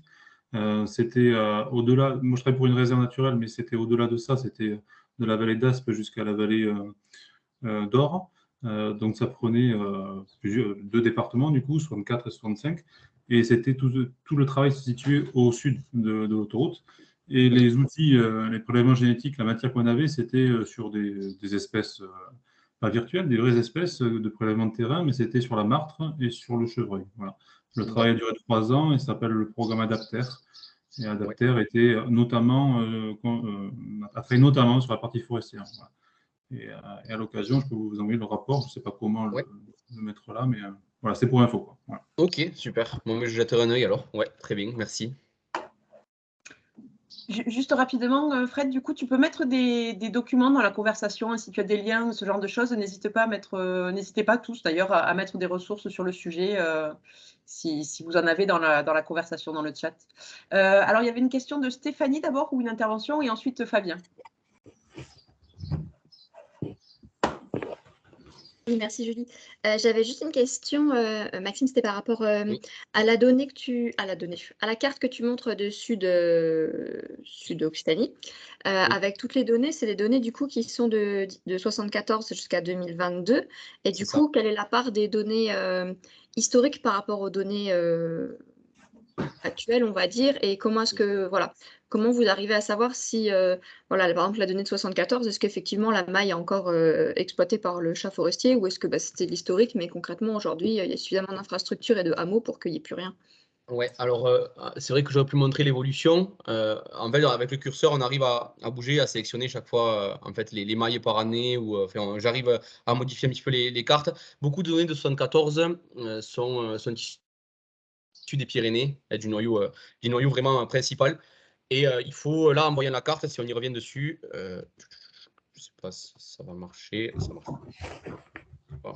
C'était au-delà, moi je travaille pour une réserve naturelle, mais c'était au-delà de ça, c'était de la vallée d'Aspe jusqu'à la vallée d'Or. Donc ça prenait 2 départements, du coup, 64 et 65, et c'était tout le travail se situait au sud de l'autoroute. Et les outils, les prélèvements génétiques, la matière qu'on avait, c'était sur des espèces, pas virtuelles, des vraies espèces de prélèvement de terrain, mais c'était sur la martre et sur le chevreuil. Voilà. Le travail a duré 3 ans et ça s'appelle le programme Adapter. Et Adapter était notamment, a fait notamment sur la partie forestière. Voilà. Et à l'occasion, je peux vous envoyer le rapport. Je ne sais pas comment le mettre là, mais voilà, c'est pour info. Quoi. Voilà. Ok, super. Bon, je jetterai un œil alors. Ouais, très bien, merci. Juste rapidement, Fred, du coup, tu peux mettre des documents dans la conversation, si tu as des liens, ce genre de choses, n'hésitez pas tous d'ailleurs à mettre des ressources sur le sujet si vous en avez dans la conversation, dans le chat. Alors, il y avait une question de Stéphanie d'abord, ou une intervention, et ensuite Fabien. Oui, merci Julie. J'avais juste une question, Maxime, c'était par rapport à la donnée à la carte que tu montres de Sud-Occitanie. Avec toutes les données, c'est les données du coup qui sont de 74 jusqu'à 2022. Et du coup, quelle est la part des données historiques par rapport aux données actuelles, on va dire, et comment est-ce que comment vous arrivez à savoir si, par exemple, la donnée de 74, est-ce qu'effectivement la maille est encore exploitée par le chat forestier, ou est-ce que c'était l'historique, mais concrètement, aujourd'hui, il y a suffisamment d'infrastructures et de hameaux pour qu'il n'y ait plus rien? Ouais, alors c'est vrai que j'aurais pu montrer l'évolution. En fait, avec le curseur, on arrive à bouger, à sélectionner chaque fois en fait, les mailles par année, ou j'arrive à modifier un petit peu les cartes. Beaucoup de données de 74 sont issues des Pyrénées, du noyau vraiment principal. Et il faut, là, en voyant la carte, si on y revient dessus, je ne sais pas si ça va marcher. Ça marche pas.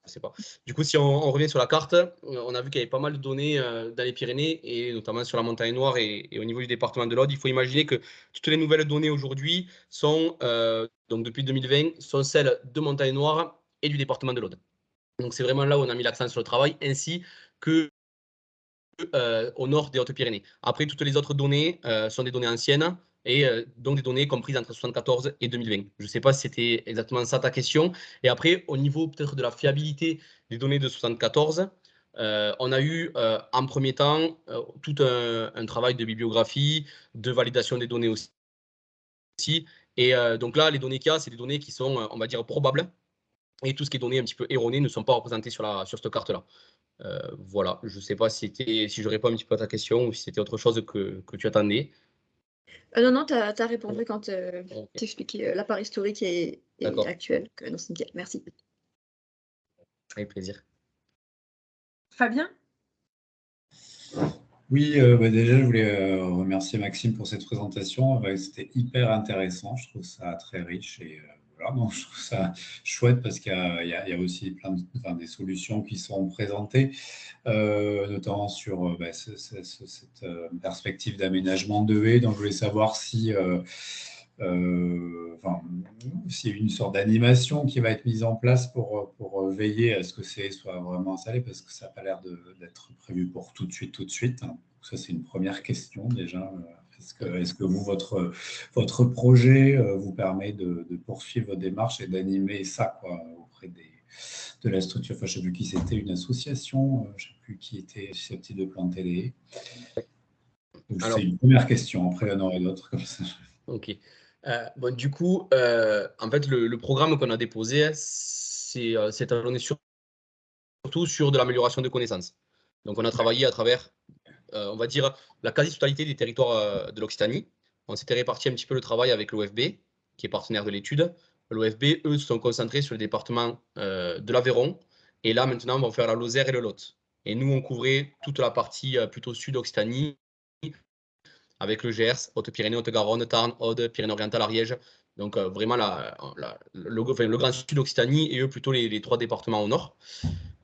Je sais pas. Du coup, si on revient sur la carte, on a vu qu'il y avait pas mal de données dans les Pyrénées, et notamment sur la Montagne Noire et au niveau du département de l'Aude. Il faut imaginer que toutes les nouvelles données aujourd'hui sont, donc depuis 2020, sont celles de Montagne Noire et du département de l'Aude. Donc c'est vraiment là où on a mis l'accent sur le travail, ainsi que au nord des Hautes-Pyrénées. Après, toutes les autres données sont des données anciennes, et donc des données comprises entre 74 et 2020. Je ne sais pas si c'était exactement ça ta question. Et après, au niveau peut-être de la fiabilité des données de 74, on a eu en premier temps tout un travail de bibliographie, de validation des données aussi. Et donc là, les données qu'il y a, c'est des données qui sont, on va dire, probables. Et tout ce qui est données un petit peu erronées ne sont pas représentées sur cette carte-là. Voilà, je ne sais pas si je réponds un petit peu à ta question, ou si c'était autre chose que tu attendais. Non, tu as répondu quand tu expliquais la part historique et actuelle. Non, c'est nickel, merci. Avec plaisir. Fabien? Oui, déjà, je voulais remercier Maxime pour cette présentation. C'était hyper intéressant, je trouve ça très riche, et voilà, donc, je trouve ça chouette parce qu'il y a aussi des solutions qui sont présentées, notamment sur cette perspective d'aménagement de haies. Donc, je voulais savoir s'il y a une sorte d'animation qui va être mise en place pour veiller à ce que ces soit vraiment installé, parce que ça n'a pas l'air d'être prévu pour tout de suite. Donc, ça, c'est une première question déjà. Est-ce que vous, votre projet vous permet de poursuivre votre démarche et d'animer ça auprès de la structure? Enfin, je ne sais plus qui c'était, une association, je ne sais plus qui était susceptible de planter les haies. C'est une première question. Après, il y en aurait d'autres comme ça. Ok. Bon, du coup, en fait, le programme qu'on a déposé, c'est talonné surtout sur de l'amélioration de connaissances. Donc, on a travaillé à travers, on va dire, la quasi-totalité des territoires de l'Occitanie. On s'était réparti un petit peu le travail avec l'OFB, qui est partenaire de l'étude. L'OFB, eux, se sont concentrés sur le département de l'Aveyron. Et là, maintenant, on va faire la Lozère et le Lot. Et nous, on couvrait toute la partie plutôt sud-Occitanie, avec le Gers, Haute-Pyrénées, Haute-Garonne, Tarn, Aude, Pyrénées-Orientales, Ariège. Donc vraiment le grand sud d'Occitanie, et eux plutôt les trois départements au nord.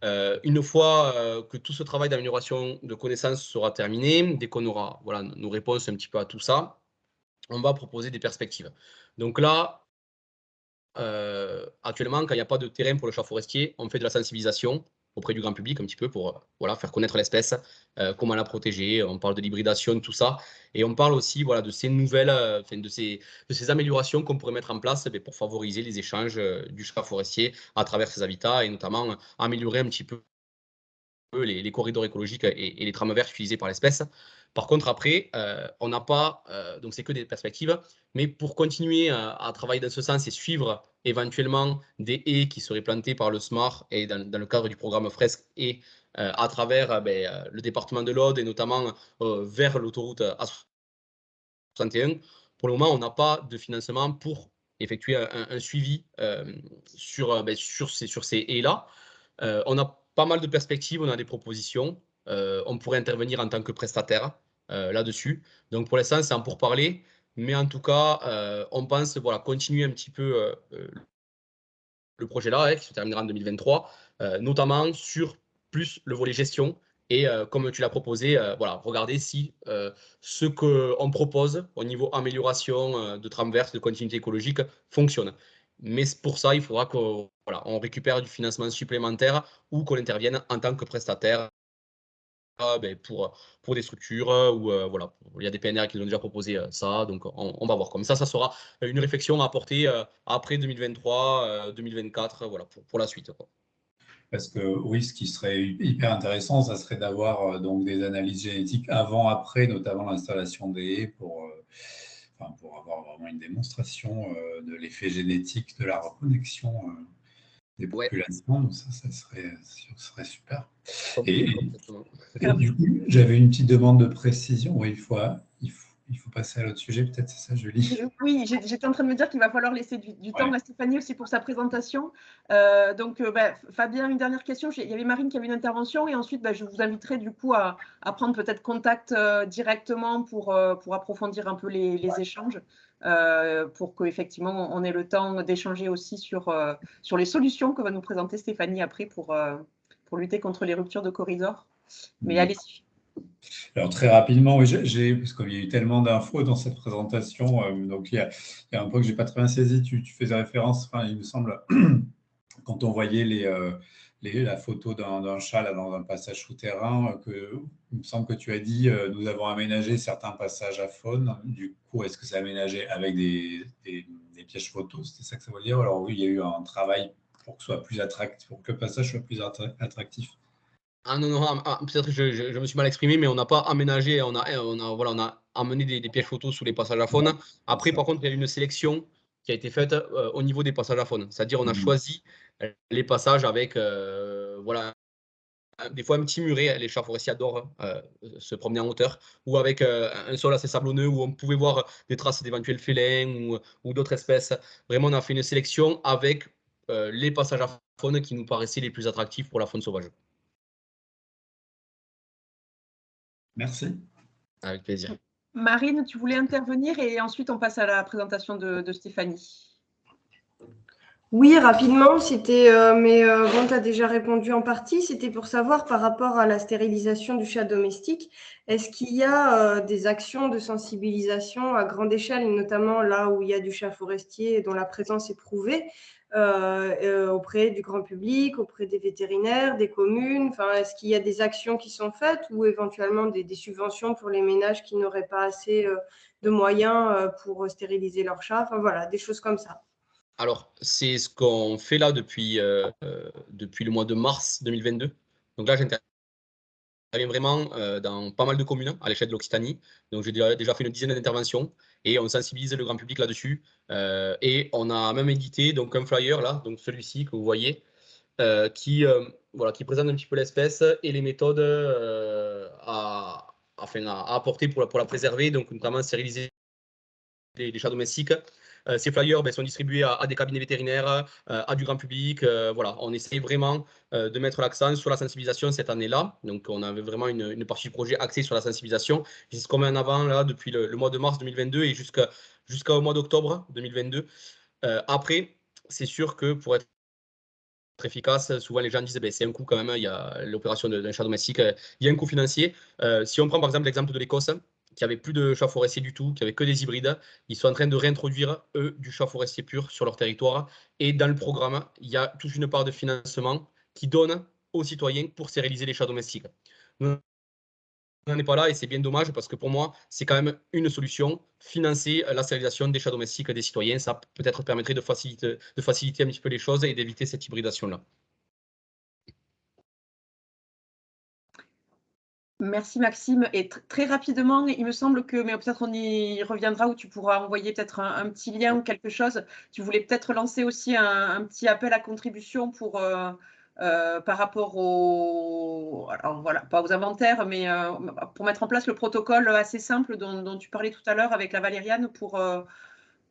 Une fois que tout ce travail d'amélioration de connaissances sera terminé, dès qu'on aura nos réponses un petit peu à tout ça, on va proposer des perspectives. Donc là, actuellement, quand il n'y a pas de terrain pour le chat forestier, on fait de la sensibilisation auprès du grand public un petit peu pour faire connaître l'espèce, comment la protéger. On parle de l'hybridation, tout ça. Et on parle aussi de ces nouvelles, de ces améliorations qu'on pourrait mettre en place pour favoriser les échanges du chat forestier à travers ces habitats, et notamment améliorer un petit peu les corridors écologiques et les trames vertes utilisées par l'espèce. Par contre, après, on n'a pas, donc c'est que des perspectives, mais pour continuer à travailler dans ce sens et suivre éventuellement des haies qui seraient plantées par le SMAR et dans le cadre du programme Fresque, et à travers le département de l'Aude, et notamment vers l'autoroute A61, pour le moment, on n'a pas de financement pour effectuer un suivi sur ces haies-là. On a pas mal de perspectives, on a des propositions. On pourrait intervenir en tant que prestataire là-dessus. Donc pour l'instant, c'est en pourparlers, mais en tout cas, on pense continuer un petit peu le projet là, qui se terminera en 2023, notamment sur plus le volet gestion. Et comme tu l'as proposé, regarder si ce qu'on propose au niveau amélioration de tramverse, de continuité écologique fonctionne. Mais pour ça, il faudra qu'on récupère du financement supplémentaire ou qu'on intervienne en tant que prestataire pour des structures où il y a des PNR qui nous ont déjà proposé ça. Donc, on va voir. Comme ça sera une réflexion à apporter après 2023, 2024, pour la suite, quoi. Parce que oui, ce qui serait hyper intéressant, ça serait d'avoir donc des analyses génétiques avant-après, notamment l'installation des haies pour avoir vraiment une démonstration de l'effet génétique de la reconnexion des populations. Donc ça serait super. Et du coup, j'avais une petite demande de précision. Oui, il faut passer à l'autre sujet, peut-être, c'est ça, Julie? Oui, j'étais en train de me dire qu'il va falloir laisser du temps à Stéphanie aussi pour sa présentation. Fabien, une dernière question. Il y avait Marine qui avait une intervention et ensuite, je vous inviterai du coup à prendre peut-être contact directement pour approfondir un peu les échanges, pour qu'effectivement, on ait le temps d'échanger aussi sur les solutions que va nous présenter Stéphanie après pour lutter contre les ruptures de corridor. Mais allez-y. Alors très rapidement, oui, parce qu'il y a eu tellement d'infos dans cette présentation, donc il y a un point que je n'ai pas très bien saisi, tu faisais référence, il me semble, quand on voyait la photo d'un chat là, dans un passage souterrain, il me semble que tu as dit nous avons aménagé certains passages à faune. Du coup, est-ce que c'est aménagé avec des pièges photos? C'était ça que ça veut dire? Alors oui, il y a eu un travail pour que ce soit plus attractif, pour que le passage soit plus attractif. Ah non, peut-être que je me suis mal exprimé, mais on n'a pas aménagé, on a amené des pièges photos sous les passages à faune. Après, par contre, il y a une sélection qui a été faite au niveau des passages à faune. C'est-à-dire, on a choisi les passages avec, des fois un petit muret. Les chats forestiers adorent se promener en hauteur, ou avec un sol assez sablonneux où on pouvait voir des traces d'éventuels félins ou d'autres espèces. Vraiment, on a fait une sélection avec les passages à faune qui nous paraissaient les plus attractifs pour la faune sauvage. Merci. Avec plaisir. Marine, tu voulais intervenir et ensuite on passe à la présentation de Stéphanie. Oui, rapidement, c'était, bon, tu as déjà répondu en partie. C'était pour savoir par rapport à la stérilisation du chat domestique, est-ce qu'il y a des actions de sensibilisation à grande échelle, notamment là où il y a du chat forestier dont la présence est prouvée, auprès du grand public, auprès des vétérinaires, des communes? Enfin, est-ce qu'il y a des actions qui sont faites ou éventuellement des subventions pour les ménages qui n'auraient pas assez de moyens pour stériliser leur chat? Enfin, voilà, des choses comme ça. Alors, c'est ce qu'on fait là depuis le mois de mars 2022. Donc là, j'interviens vraiment dans pas mal de communes à l'échelle de l'Occitanie. Donc, j'ai déjà fait une dizaine d'interventions et on sensibilise le grand public là-dessus. Et on a même édité donc, un flyer, là, donc celui-ci que vous voyez, qui présente un petit peu l'espèce et les méthodes à apporter pour la préserver, donc notamment stériliser les chats domestiques. Ces flyers sont distribués à des cabinets vétérinaires, à du grand public. On essaie vraiment de mettre l'accent sur la sensibilisation cette année-là. Donc, on avait vraiment une partie du projet axée sur la sensibilisation. C'est ce qu'on met en avant là, depuis le mois de mars 2022 et jusqu'au mois d'octobre 2022. Après, c'est sûr que pour être efficace, souvent les gens disent c'est un coût quand même, il y a l'opération d'un chat domestique, il y a un coût financier. Si on prend par exemple l'exemple de l'Écosse, qui avait plus de chats forestiers du tout, qui avait que des hybrides, ils sont en train de réintroduire, eux, du chat forestier pur sur leur territoire. Et dans le programme, il y a toute une part de financement qui donne aux citoyens pour stériliser les chats domestiques. Nous, on n'en est pas là et c'est bien dommage parce que pour moi, c'est quand même une solution, financer la stérilisation des chats domestiques des citoyens. Ça peut-être permettrait de faciliter un petit peu les choses et d'éviter cette hybridation-là. Merci Maxime. Et très rapidement, il me semble que, mais peut-être on y reviendra, où tu pourras envoyer peut-être un petit lien ou quelque chose. Tu voulais peut-être lancer aussi un petit appel à contribution pour, par rapport alors voilà, pas aux inventaires, mais pour mettre en place le protocole assez simple dont tu parlais tout à l'heure avec la Valériane pour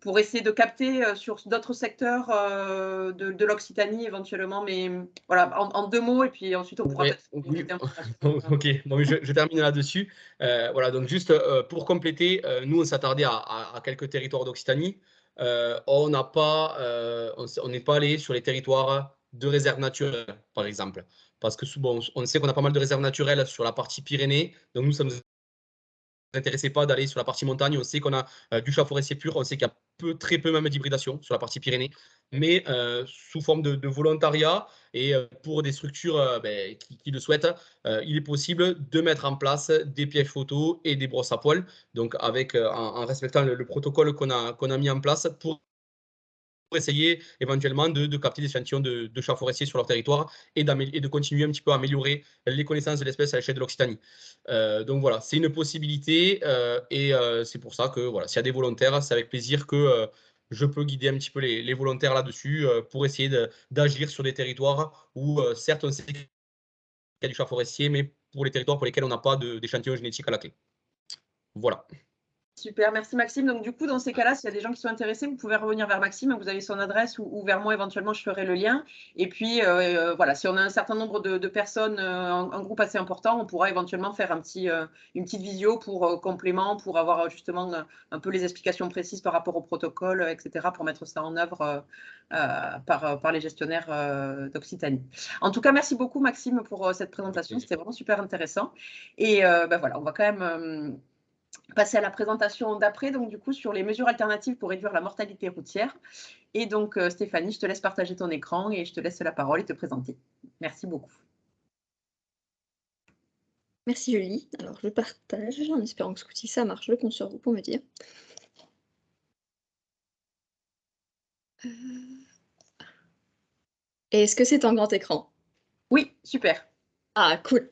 pour essayer de capter sur d'autres secteurs de l'Occitanie éventuellement. Mais voilà, en 2 mots, et puis ensuite on pourra Ouais, peut-être oui. information. Ok, bon, je termine là-dessus. Voilà, donc juste pour compléter, nous on s'attardait à quelques territoires d'Occitanie. On n'a pas, on n'est pas allé sur les territoires de réserve naturelle, par exemple, parce que souvent on sait qu'on a pas mal de réserves naturelles sur la partie Pyrénées. Donc nous, ça nous intéressait pas d'aller sur la partie montagne. On sait qu'on a du chat forestier pur, on sait qu'il y a très peu même d'hybridation sur la partie Pyrénées, mais sous forme de volontariat et pour des structures qui le souhaitent, il est possible de mettre en place des pièges photos et des brosses à poils, donc avec, en respectant le protocole qu'on a mis en place pour essayer éventuellement de capter des échantillons de chats forestiers sur leur territoire et de continuer un petit peu à améliorer les connaissances de l'espèce à l'échelle de l'Occitanie. Donc voilà, c'est une possibilité et c'est pour ça que voilà, s'il y a des volontaires, c'est avec plaisir que je peux guider un petit peu les volontaires là-dessus pour essayer d'agir sur des territoires où certes on sait qu'il y a du chat forestier, mais pour les territoires pour lesquels on n'a pas d'échantillons génétiques à la clé. Voilà. Super, merci Maxime. Donc du coup, dans ces cas-là, s'il y a des gens qui sont intéressés, vous pouvez revenir vers Maxime, vous avez son adresse ou vers moi éventuellement, je ferai le lien. Et puis voilà, si on a un certain nombre de personnes, un groupe assez important, on pourra éventuellement faire une petite visio pour complément, pour avoir justement un peu les explications précises par rapport au protocole, etc., pour mettre ça en œuvre par les gestionnaires d'Occitanie. En tout cas, merci beaucoup Maxime pour cette présentation, c'était vraiment super intéressant. Et voilà, on va quand même passer à la présentation d'après, donc du coup sur les mesures alternatives pour réduire la mortalité routière. Et donc Stéphanie, je te laisse partager ton écran et je te laisse la parole et te présenter. Merci beaucoup. Merci Julie. Alors je partage en espérant que ce coup-ci ça marche. Je compte sur vous pour me dire. Et est-ce que c'est un grand écran? Oui, super. Ah cool.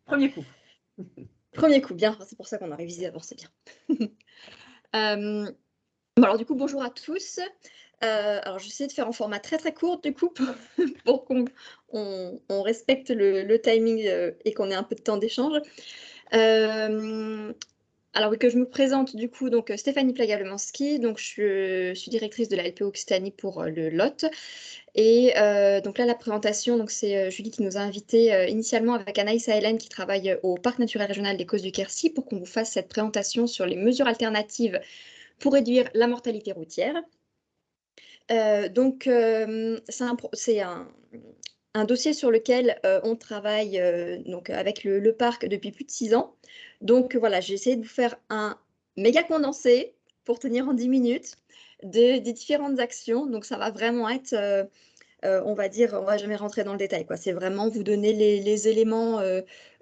Premier coup. Premier coup, bien. C'est pour ça qu'on a révisé avant, c'est bien. Bon, alors du coup, bonjour à tous. Alors j'essaie de faire en format très très court du coup pour qu'on respecte le timing et qu'on ait un peu de temps d'échange. Alors oui, que je me présente du coup, donc Stéphanie Plaga-Lemanski, donc je suis directrice de la LPO Occitanie pour le Lot. Et donc là, la présentation, donc c'est Julie qui nous a invités initialement avec Anaïs et Hélène qui travaillent au Parc naturel régional des Causses du Quercy pour qu'on vous fasse cette présentation sur les mesures alternatives pour réduire la mortalité routière. Donc c'est un dossier sur lequel on travaille donc avec le parc depuis plus de 6 ans. Donc voilà, j'ai essayé de vous faire un méga condensé pour tenir en 10 minutes des différentes actions. Donc ça va vraiment être, on va dire, on va jamais rentrer dans le détail, quoi. C'est vraiment vous donner les éléments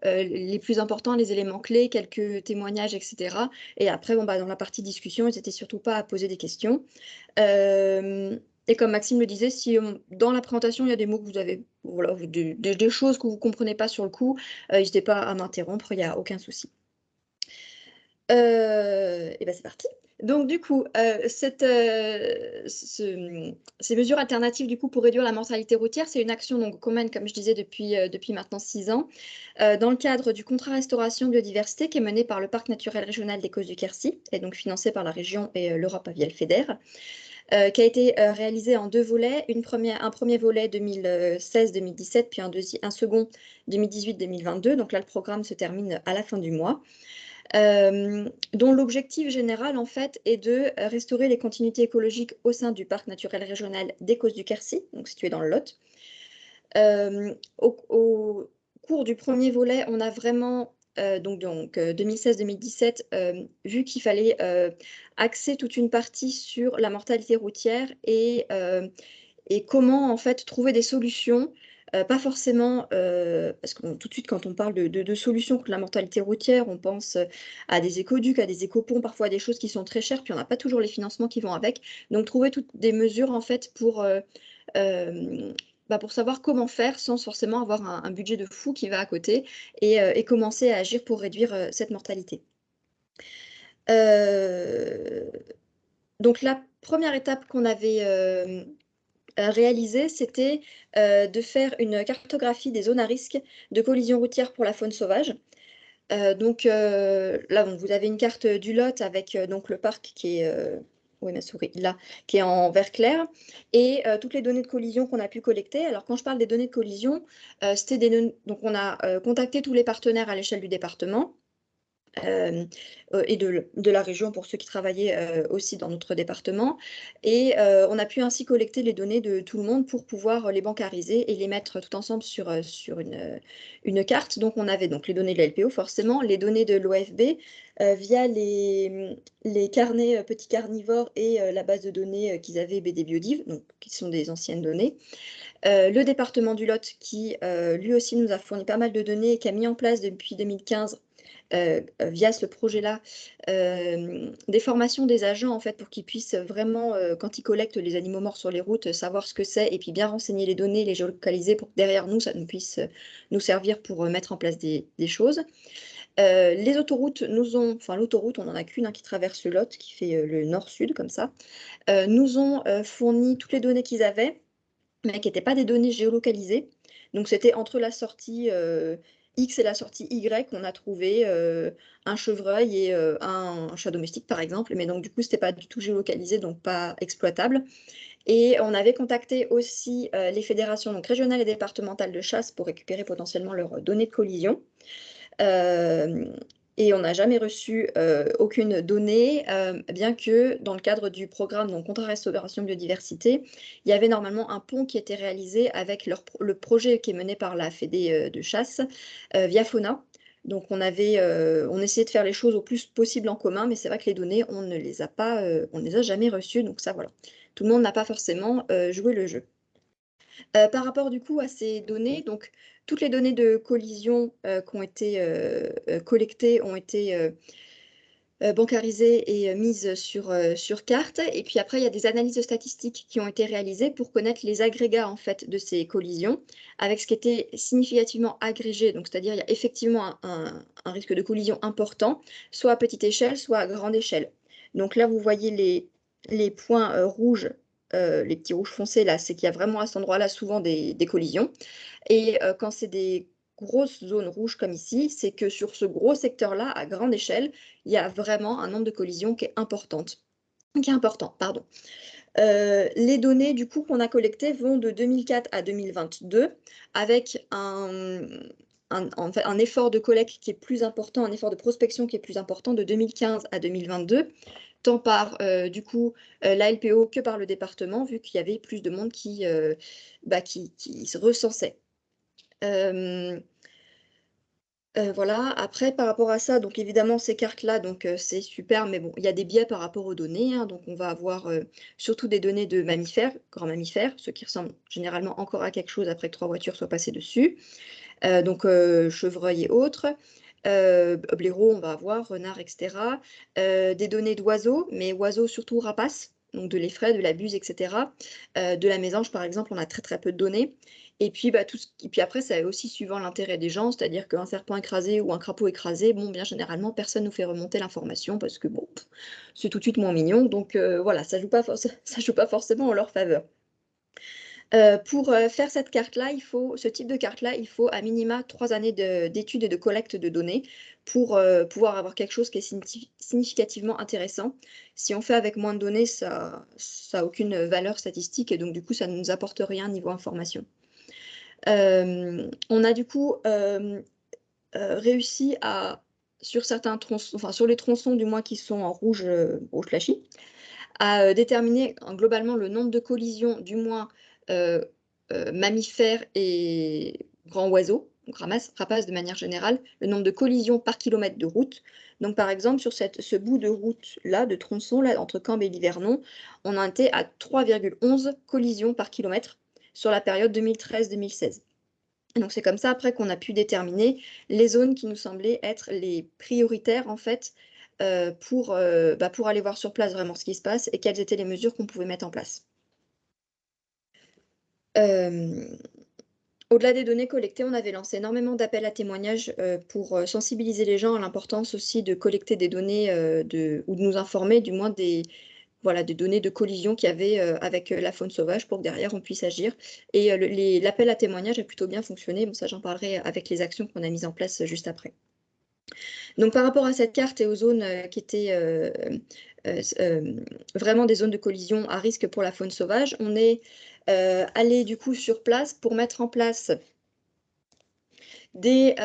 les plus importants, les éléments clés, quelques témoignages, etc. Et après, bon, dans la partie discussion, n'hésitez surtout pas à poser des questions. Et comme Maxime le disait, si dans la présentation, il y a des mots que vous avez, voilà, des choses que vous ne comprenez pas sur le coup, n'hésitez pas à m'interrompre, il n'y a aucun souci. Et ben c'est parti. Donc du coup, ces mesures alternatives du coup pour réduire la mortalité routière, c'est une action donc qu'on mène, comme je disais, depuis maintenant 6 ans, dans le cadre du contrat restauration biodiversité qui est mené par le Parc naturel régional des Causses du Quercy et donc financé par la région et l'Europe Avial FEDER. Qui a été réalisé en 2 volets, un premier volet 2016-2017, puis un second 2018-2022. Donc là, le programme se termine à la fin du mois. Dont l'objectif général, en fait, est de restaurer les continuités écologiques au sein du parc naturel régional des Causses du Quercy, donc situé dans le Lot. Au cours du premier volet, on a vraiment, 2016-2017, vu qu'il fallait axer toute une partie sur la mortalité routière et comment, en fait, trouver des solutions. Pas forcément, parce que tout de suite, quand on parle de solutions contre la mortalité routière, on pense à des écoducs, à des écoponts, parfois à des choses qui sont très chères, puis on n'a pas toujours les financements qui vont avec. Donc, trouver toutes des mesures, en fait, pour savoir comment faire sans forcément avoir un budget de fou qui va à côté et commencer à agir pour réduire cette mortalité. Donc, la première étape qu'on avait réalisé, c'était de faire une cartographie des zones à risque de collision routière pour la faune sauvage. Là, vous avez une carte du Lot avec donc le parc qui est oui, ma souris, là, qui est en vert clair, et toutes les données de collision qu'on a pu collecter. Alors, quand je parle des données de collision, c'était des données. Donc, on a contacté tous les partenaires à l'échelle du département. Et de la région pour ceux qui travaillaient aussi dans notre département. Et on a pu ainsi collecter les données de tout le monde pour pouvoir les bancariser et les mettre tout ensemble sur une carte. Donc on avait donc les données de la LPO forcément, les données de l'OFB via les carnets petits carnivores et la base de données qu'ils avaient BD Biodiv, donc, qui sont des anciennes données. Le département du Lot qui lui aussi nous a fourni pas mal de données et qui a mis en place depuis 2015 via ce projet-là, des formations des agents en fait pour qu'ils puissent vraiment, quand ils collectent les animaux morts sur les routes, savoir ce que c'est et puis bien renseigner les données, les géolocaliser pour que derrière nous, ça nous puisse nous servir pour mettre en place des choses. Les autoroutes l'autoroute, on n'en a qu'une qui traverse le Lot, qui fait le nord-sud comme ça, nous ont fourni toutes les données qu'ils avaient, mais qui n'étaient pas des données géolocalisées. Donc c'était entre la sortie X et la sortie Y, on a trouvé un chevreuil et un chat domestique par exemple, mais donc du coup c'était pas du tout géolocalisé, donc pas exploitable. Et on avait contacté aussi les fédérations donc régionales et départementales de chasse pour récupérer potentiellement leurs données de collision. Et on n'a jamais reçu aucune donnée, bien que dans le cadre du programme donc Contre-Restauration Biodiversité, il y avait normalement un pont qui était réalisé avec le projet qui est mené par la Fédé de chasse via Fauna. Donc on essayait de faire les choses au plus possible en commun, mais c'est vrai que les données, on ne les a jamais reçues. Donc ça, voilà. Tout le monde n'a pas forcément joué le jeu. Par rapport du coup à ces données, donc toutes les données de collision qui ont été collectées ont été bancarisées et mises sur carte. Et puis après, il y a des analyses statistiques qui ont été réalisées pour connaître les agrégats en fait de ces collisions, avec ce qui était significativement agrégé. Donc c'est-à-dire il y a effectivement un risque de collision important, soit à petite échelle, soit à grande échelle. Donc là, vous voyez les points rouges. Les petits rouges foncés, là, c'est qu'il y a vraiment à cet endroit-là souvent des collisions. Et quand c'est des grosses zones rouges comme ici, c'est que sur ce gros secteur-là, à grande échelle, il y a vraiment un nombre de collisions qui est important. Pardon. Les données du coup qu'on a collectées vont de 2004 à 2022 avec en fait, un effort de collecte qui est plus important, un effort de prospection qui est plus important de 2015 à 2022, tant par du coup la LPO que par le département, vu qu'il y avait plus de monde qui se recensait. Voilà. Après, par rapport à ça, donc évidemment, ces cartes-là, donc c'est super, mais bon, il y a des biais par rapport aux données. Donc, on va avoir surtout des données de mammifères, grands mammifères, ceux qui ressemblent généralement encore à quelque chose après que 3 voitures soient passées dessus. Donc, chevreuil et autres. Blaireaux, on va avoir, renards, etc. Des données d'oiseaux, mais oiseaux surtout rapaces, donc de l'effraie, de la buse, etc. De la mésange, par exemple, on a très très peu de données. Et puis, puis après, c'est aussi suivant l'intérêt des gens, c'est-à-dire qu'un serpent écrasé ou un crapaud écrasé, bon, bien généralement, personne ne nous fait remonter l'information parce que bon, c'est tout de suite moins mignon. Donc voilà, ça joue pas forcément en leur faveur. Pour faire cette carte-là, ce type de carte-là, il faut à minima 3 années d'études et de collecte de données pour pouvoir avoir quelque chose qui est significativement intéressant. Si on fait avec moins de données, ça n'a aucune valeur statistique et donc du coup, ça ne nous apporte rien niveau information. On a du coup réussi à, sur certains tronçons, enfin sur les tronçons du moins qui sont en rouge flashy, à déterminer globalement le nombre de collisions, du moins mammifères et grands oiseaux, donc rapaces de manière générale, le nombre de collisions par kilomètre de route. Donc par exemple, sur ce bout de route-là, de tronçon, là, entre Cambes et Livernon, on a été à 3,11 collisions par kilomètre sur la période 2013-2016. Donc c'est comme ça après qu'on a pu déterminer les zones qui nous semblaient être les prioritaires en fait pour aller voir sur place vraiment ce qui se passe et quelles étaient les mesures qu'on pouvait mettre en place. Au-delà des données collectées, on avait lancé énormément d'appels à témoignages pour sensibiliser les gens à l'importance aussi de collecter des données ou de nous informer du moins des données de collision qu'il y avait avec la faune sauvage pour que derrière on puisse agir. Et l'appel à témoignages a plutôt bien fonctionné. Bon, ça, j'en parlerai avec les actions qu'on a mises en place juste après. Donc par rapport à cette carte et aux zones qui étaient vraiment des zones de collision à risque pour la faune sauvage, on est allé du coup sur place pour mettre en place des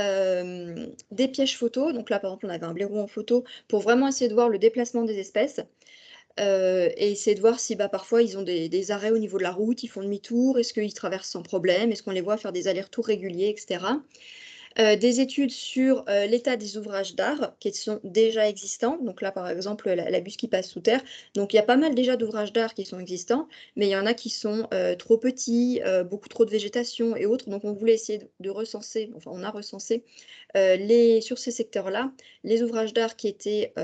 pièges photos. Donc là, par exemple, on avait un blaireau en photo pour vraiment essayer de voir le déplacement des espèces et essayer de voir si parfois ils ont des arrêts au niveau de la route, ils font demi-tour, est-ce qu'ils traversent sans problème, est-ce qu'on les voit faire des allers-retours réguliers, etc. Des études sur l'état des ouvrages d'art qui sont déjà existants. Donc là, par exemple, la bus qui passe sous terre. Donc il y a pas mal déjà d'ouvrages d'art qui sont existants, mais il y en a qui sont trop petits, beaucoup trop de végétation et autres. Donc on voulait essayer de recenser, enfin on a recensé sur ces secteurs-là, les ouvrages d'art qui étaient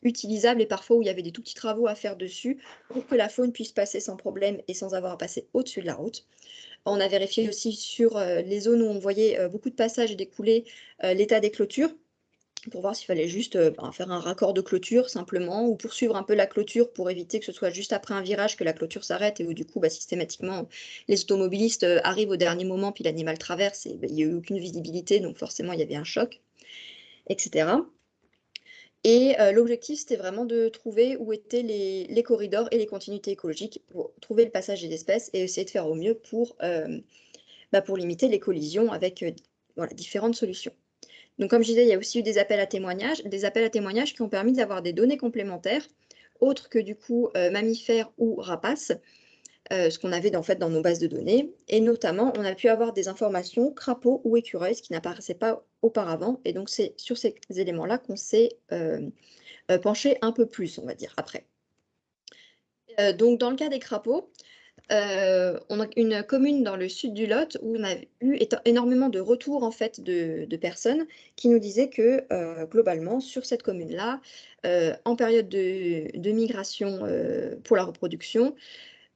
utilisables et parfois où il y avait des tout petits travaux à faire dessus pour que la faune puisse passer sans problème et sans avoir à passer au-dessus de la route. On a vérifié aussi sur les zones où on voyait beaucoup de passages et des coulées, l'état des clôtures, pour voir s'il fallait juste faire un raccord de clôture simplement, ou poursuivre un peu la clôture pour éviter que ce soit juste après un virage que la clôture s'arrête et où du coup systématiquement les automobilistes arrivent au dernier moment puis l'animal traverse et il n'y a eu aucune visibilité, donc forcément il y avait un choc, etc. Et l'objectif, c'était vraiment de trouver où étaient les corridors et les continuités écologiques pour trouver le passage des espèces et essayer de faire au mieux pour limiter les collisions avec différentes solutions. Donc, comme je disais, il y a aussi eu des appels à témoignages qui ont permis d'avoir des données complémentaires, autres que du coup mammifères ou rapaces, ce qu'on avait en fait dans nos bases de données. Et notamment, on a pu avoir des informations crapauds ou écureuils, ce qui n'apparaissait pas auparavant. Et donc, c'est sur ces éléments-là qu'on s'est penché un peu plus, on va dire, après. Donc, dans le cas des crapauds, on a une commune dans le sud du Lot où on a eu énormément de retours en fait de personnes qui nous disaient que globalement sur cette commune-là, en période de migration pour la reproduction,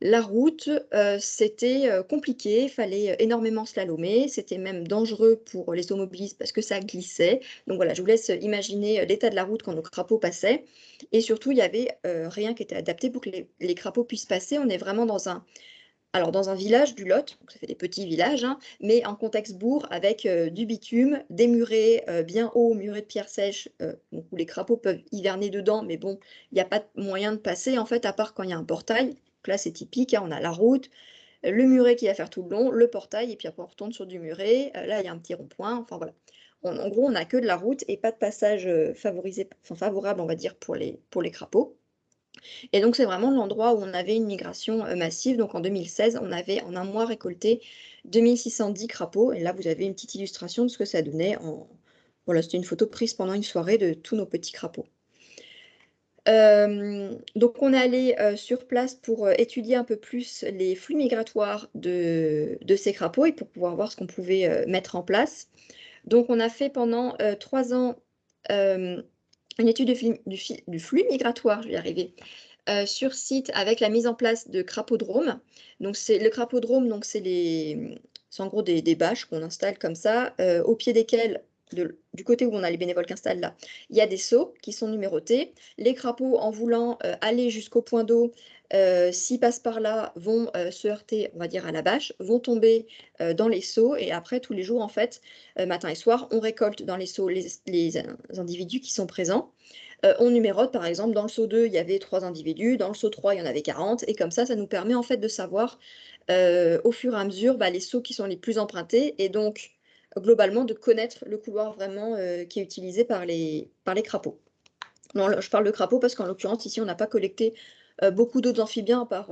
la route c'était compliqué, il fallait énormément slalomer, c'était même dangereux pour les automobilistes parce que ça glissait. Donc voilà, je vous laisse imaginer l'état de la route quand nos crapauds passaient. Et surtout, il n'y avait rien qui était adapté pour que les crapauds puissent passer. On est vraiment dans un village du Lot, donc ça fait des petits villages, hein, mais en contexte bourg avec du bitume, des murets bien hauts, murets de pierre sèche, donc où les crapauds peuvent hiverner dedans, mais bon, il n'y a pas de moyen de passer en fait, à part quand il y a un portail. Donc là, c'est typique, hein, on a la route, le muret qui va faire tout le long, le portail, et puis après on retourne sur du muret. Là, il y a un petit rond-point, enfin voilà. En gros, on n'a que de la route et pas de passage favorable, on va dire, pour les crapauds. Et donc, c'est vraiment l'endroit où on avait une migration massive. Donc, en 2016, on avait en un mois récolté 2610 crapauds. Et là, vous avez une petite illustration de ce que ça donnait. Voilà, c'était une photo prise pendant une soirée de tous nos petits crapauds. Donc, on est allé sur place pour étudier un peu plus les flux migratoires de ces crapauds et pour pouvoir voir ce qu'on pouvait mettre en place. Donc, on a fait pendant 3 ans une étude du flux migratoire, je vais y arriver, sur site avec la mise en place de crapodromes. Donc, le crapodrome, donc c'est en gros des bâches qu'on installe comme ça, au pied desquelles, du côté où on a les bénévoles qui installent là, il y a des seaux qui sont numérotés. Les crapauds, en voulant aller jusqu'au point d'eau, s'ils passent par là, vont se heurter, on va dire, à la bâche, vont tomber dans les seaux. Et après, tous les jours, en fait, matin et soir, on récolte dans les seaux les individus qui sont présents. On numérote, par exemple, dans le seau 2, il y avait 3 individus, dans le seau 3, il y en avait 40, et comme ça nous permet en fait de savoir au fur et à mesure les seaux qui sont les plus empruntés, et donc globalement de connaître le couloir vraiment qui est utilisé par les crapauds. Non, là, je parle de crapauds parce qu'en l'occurrence, ici, on n'a pas collecté beaucoup d'autres amphibiens à part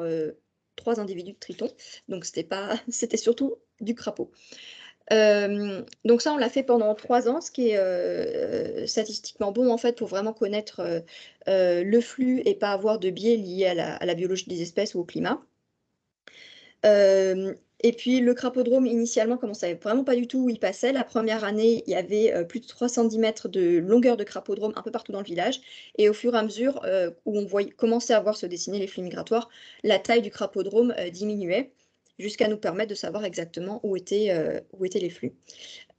3 individus de tritons, donc c'était surtout du crapaud. Donc ça, on l'a fait pendant 3 ans, ce qui est statistiquement bon en fait pour vraiment connaître le flux et pas avoir de biais liés à la biologie des espèces ou au climat. Et puis le crapodrome, initialement, comme on ne savait vraiment pas du tout où il passait, la première année, il y avait plus de 310 mètres de longueur de crapodrome un peu partout dans le village. Et au fur et à mesure où on commençait à voir se dessiner les flux migratoires, la taille du crapodrome diminuait, jusqu'à nous permettre de savoir exactement où étaient les flux.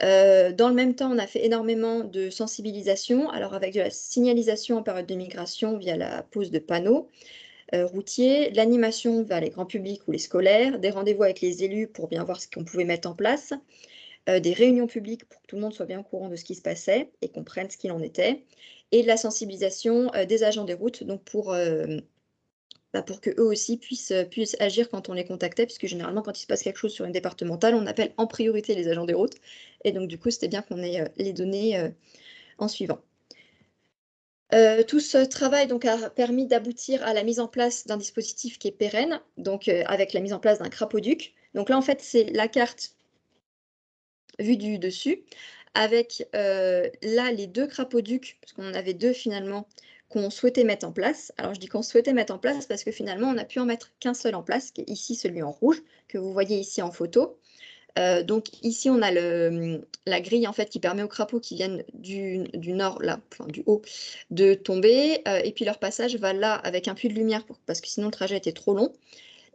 Dans le même temps, on a fait énormément de sensibilisation, alors avec de la signalisation en période de migration via la pose de panneaux routiers, l'animation vers les grands publics ou les scolaires, des rendez-vous avec les élus pour bien voir ce qu'on pouvait mettre en place, des réunions publiques pour que tout le monde soit bien au courant de ce qui se passait et comprenne ce qu'il en était, et de la sensibilisation des agents des routes, donc pour qu'eux aussi puissent agir quand on les contactait, puisque généralement, quand il se passe quelque chose sur une départementale, on appelle en priorité les agents des routes. Et donc, du coup, c'était bien qu'on ait les données en suivant. Tout ce travail donc, a permis d'aboutir à la mise en place d'un dispositif qui est pérenne, donc avec la mise en place d'un crapaud-duc. Donc là, en fait, c'est la carte vue du dessus, avec là les 2 crapauds-ducs, parce qu'on en avait 2 finalement, qu'on souhaitait mettre en place. Alors je dis qu'on souhaitait mettre en place parce que finalement, on n'a pu en mettre qu'un seul en place, qui est ici celui en rouge, que vous voyez ici en photo. Donc ici, on a la grille en fait qui permet aux crapauds qui viennent du nord, là, enfin du haut, de tomber. Et puis leur passage va là avec un puits de lumière parce que sinon le trajet était trop long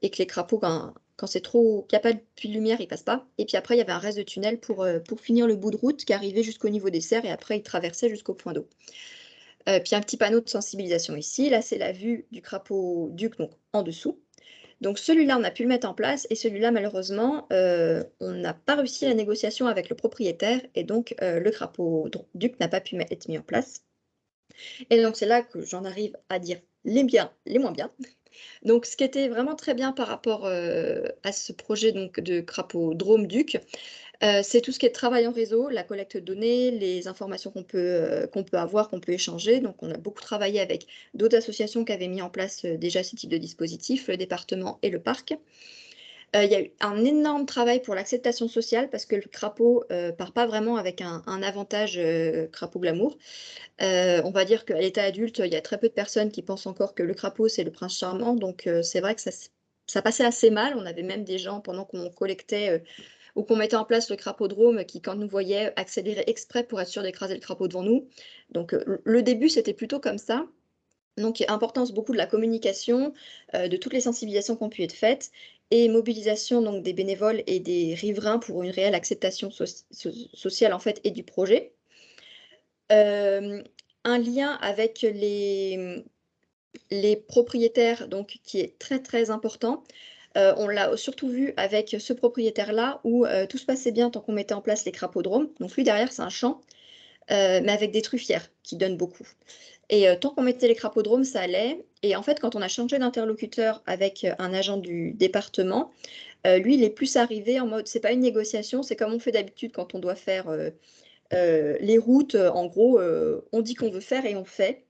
et que les crapauds, quand c'est trop, qu'il n'y a pas de puits de lumière, ils passent pas. Et puis après, il y avait un reste de tunnel pour finir le bout de route qui arrivait jusqu'au niveau des serres et après, ils traversaient jusqu'au point d'eau. Puis un petit panneau de sensibilisation ici. Là, c'est la vue du crapaud-duc, donc en dessous. Donc celui-là, on a pu le mettre en place et celui-là, malheureusement, on n'a pas réussi la négociation avec le propriétaire et donc le crapaud-duc n'a pas pu être mis en place. Et donc c'est là que j'en arrive à dire les bien, les moins bien. Donc ce qui était vraiment très bien par rapport à ce projet donc, de crapaud-drome duc, c'est tout ce qui est travail en réseau, la collecte de données, les informations qu'on peut avoir, qu'on peut échanger. Donc, on a beaucoup travaillé avec d'autres associations qui avaient mis en place déjà ce type de dispositif, le département et le parc. Il y a eu un énorme travail pour l'acceptation sociale parce que le crapaud part pas vraiment avec un avantage crapaud glamour. On va dire qu'à l'état adulte, il y a très peu de personnes qui pensent encore que le crapaud, c'est le prince charmant. Donc, c'est vrai que ça passait assez mal. On avait même des gens, pendant qu'on collectait ou qu'on mettait en place le crapaudrome qui, quand nous voyaient, accéléraient exprès pour être sûr d'écraser le crapaud devant nous. Donc, le début, c'était plutôt comme ça. Donc, importance beaucoup de la communication, de toutes les sensibilisations qui ont pu être faites, et mobilisation donc, des bénévoles et des riverains pour une réelle acceptation sociale en fait, et du projet. Un lien avec les propriétaires donc, qui est très très important. On l'a surtout vu avec ce propriétaire-là où tout se passait bien tant qu'on mettait en place les crapaudromes. Donc lui, derrière, c'est un champ, mais avec des truffières qui donnent beaucoup. Et tant qu'on mettait les crapaudromes, ça allait. Et en fait, quand on a changé d'interlocuteur avec un agent du département, lui, il est plus arrivé en mode, c'est pas une négociation, c'est comme on fait d'habitude quand on doit faire les routes. En gros, on dit qu'on veut faire et on fait.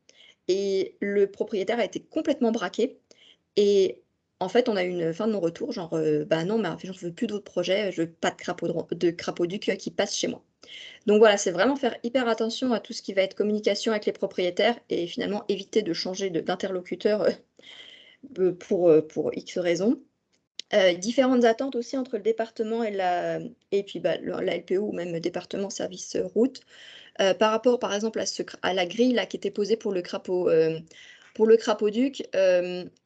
Et le propriétaire a été complètement braqué. Et en fait, on a eu une fin de non-retour, genre, bah non, mais en fait, j'en veux plus d'autres projets, je veux pas de crapaud-duc qui passe chez moi. Donc voilà, c'est vraiment faire hyper attention à tout ce qui va être communication avec les propriétaires et finalement éviter de changer d'interlocuteur pour X raisons. Différentes attentes aussi entre le département et puis bah, la LPO ou même le département service route. Par rapport, par exemple, à la grille là, qui était posée pour le crapaud-duc,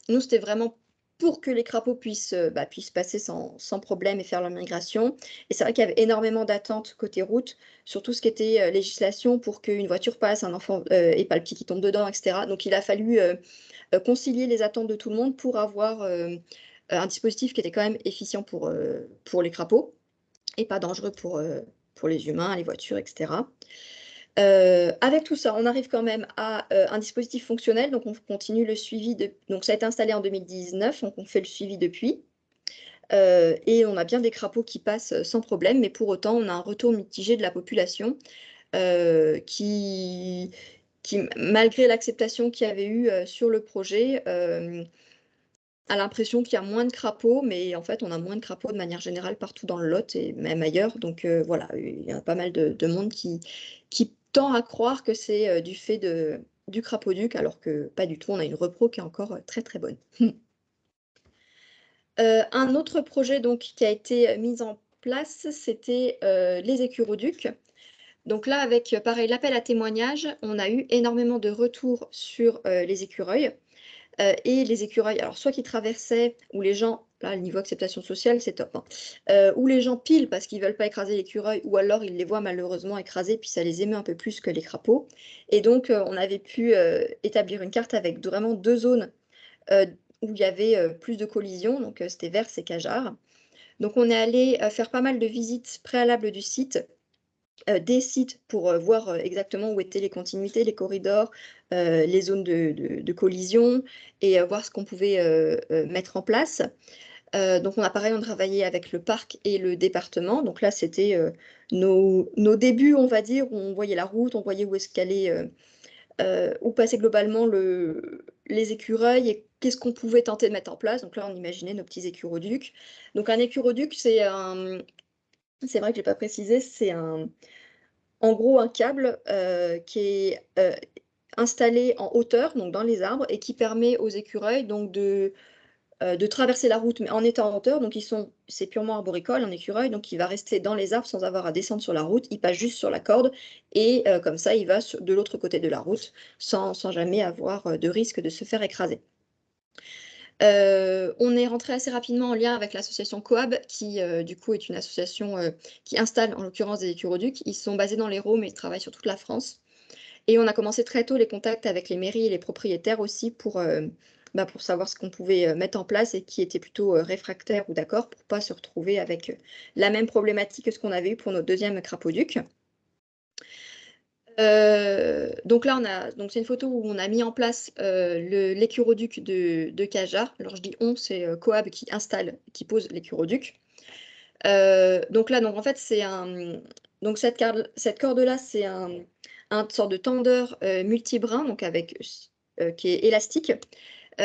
nous, c'était vraiment pour que les crapauds puissent passer sans problème et faire leur migration. Et c'est vrai qu'il y avait énormément d'attentes côté route, sur tout ce qui était législation pour qu'une voiture passe, un enfant et pas le petit qui tombe dedans, etc. Donc, il a fallu concilier les attentes de tout le monde pour avoir un dispositif qui était quand même efficient pour les crapauds et pas dangereux pour les humains, les voitures, etc. Avec tout ça, on arrive quand même à un dispositif fonctionnel, donc on continue le suivi. Donc ça a été installé en 2019, donc on fait le suivi depuis. Et on a bien des crapauds qui passent sans problème, mais pour autant, on a un retour mitigé de la population qui, malgré l'acceptation qu'il y avait eu sur le projet, a l'impression qu'il y a moins de crapauds, mais en fait, on a moins de crapauds de manière générale partout dans le Lot et même ailleurs. Donc voilà, il y a pas mal de monde qui tend à croire que c'est du fait du crapaud-duc, alors que pas du tout. On a une repro qui est encore très très bonne. Un autre projet donc, qui a été mis en place, c'était les écuroducs. Donc là, avec pareil l'appel à témoignages, on a eu énormément de retours sur les écureuils. Et les écureuils, alors soit qui traversaient, ou les gens, là, le niveau acceptation sociale, c'est top, hein, ou les gens pilent parce qu'ils ne veulent pas écraser l'écureuil, ou alors ils les voient malheureusement écraser, puis ça les émeut un peu plus que les crapauds. Et donc, on avait pu établir une carte avec vraiment 2 zones où il y avait plus de collisions, donc c'était Vers et Cajarc. Donc, on est allé faire pas mal de visites préalables du site, des sites pour voir exactement où étaient les continuités, les corridors, les zones de collision et voir ce qu'on pouvait mettre en place. Donc, on a travaillé avec le parc et le département. Donc là, c'était nos débuts, on va dire, où on voyait la route, on voyait où est-ce qu'allait, où passaient globalement les écureuils et qu'est-ce qu'on pouvait tenter de mettre en place. Donc là, on imaginait nos petits écuroducs. Donc un écuroduc, c'est vrai que je n'ai pas précisé, c'est en gros un câble qui est installé en hauteur, donc dans les arbres, et qui permet aux écureuils donc de traverser la route, mais en étant en hauteur. Donc c'est purement arboricole, un écureuil, donc il va rester dans les arbres sans avoir à descendre sur la route. Il passe juste sur la corde et comme ça, il va de l'autre côté de la route sans jamais avoir de risque de se faire écraser. On est rentré assez rapidement en lien avec l'association Coab, qui du coup est une association qui installe en l'occurrence des écuroducs. Ils sont basés dans l'Hérault, mais ils travaillent sur toute la France. Et on a commencé très tôt les contacts avec les mairies et les propriétaires aussi pour savoir ce qu'on pouvait mettre en place et qui était plutôt réfractaire ou d'accord pour ne pas se retrouver avec la même problématique que ce qu'on avait eu pour notre deuxième crapauduc. Donc là, c'est une photo où on a mis en place l'écuroduc de Caja. Alors je dis on, c'est Coab qui installe, qui pose l'écuroduc. Donc là, en fait, c'est cette corde-là, c'est un sorte de tendeur multibrin, donc qui est élastique, qui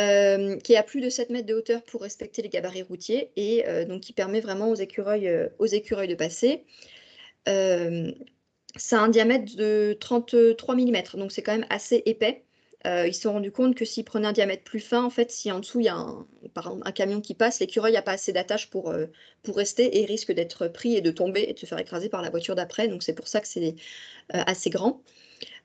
est à plus de 7 mètres de hauteur pour respecter les gabarits routiers et donc qui permet vraiment aux écureuils de passer. Ça a un diamètre de 33 mm, donc c'est quand même assez épais. Ils se sont rendus compte que s'ils prenaient un diamètre plus fin, en fait, si en dessous il y a par exemple, un camion qui passe, l'écureuil n'a pas assez d'attache pour rester et risque d'être pris et de tomber et de se faire écraser par la voiture d'après. Donc c'est pour ça que c'est assez grand.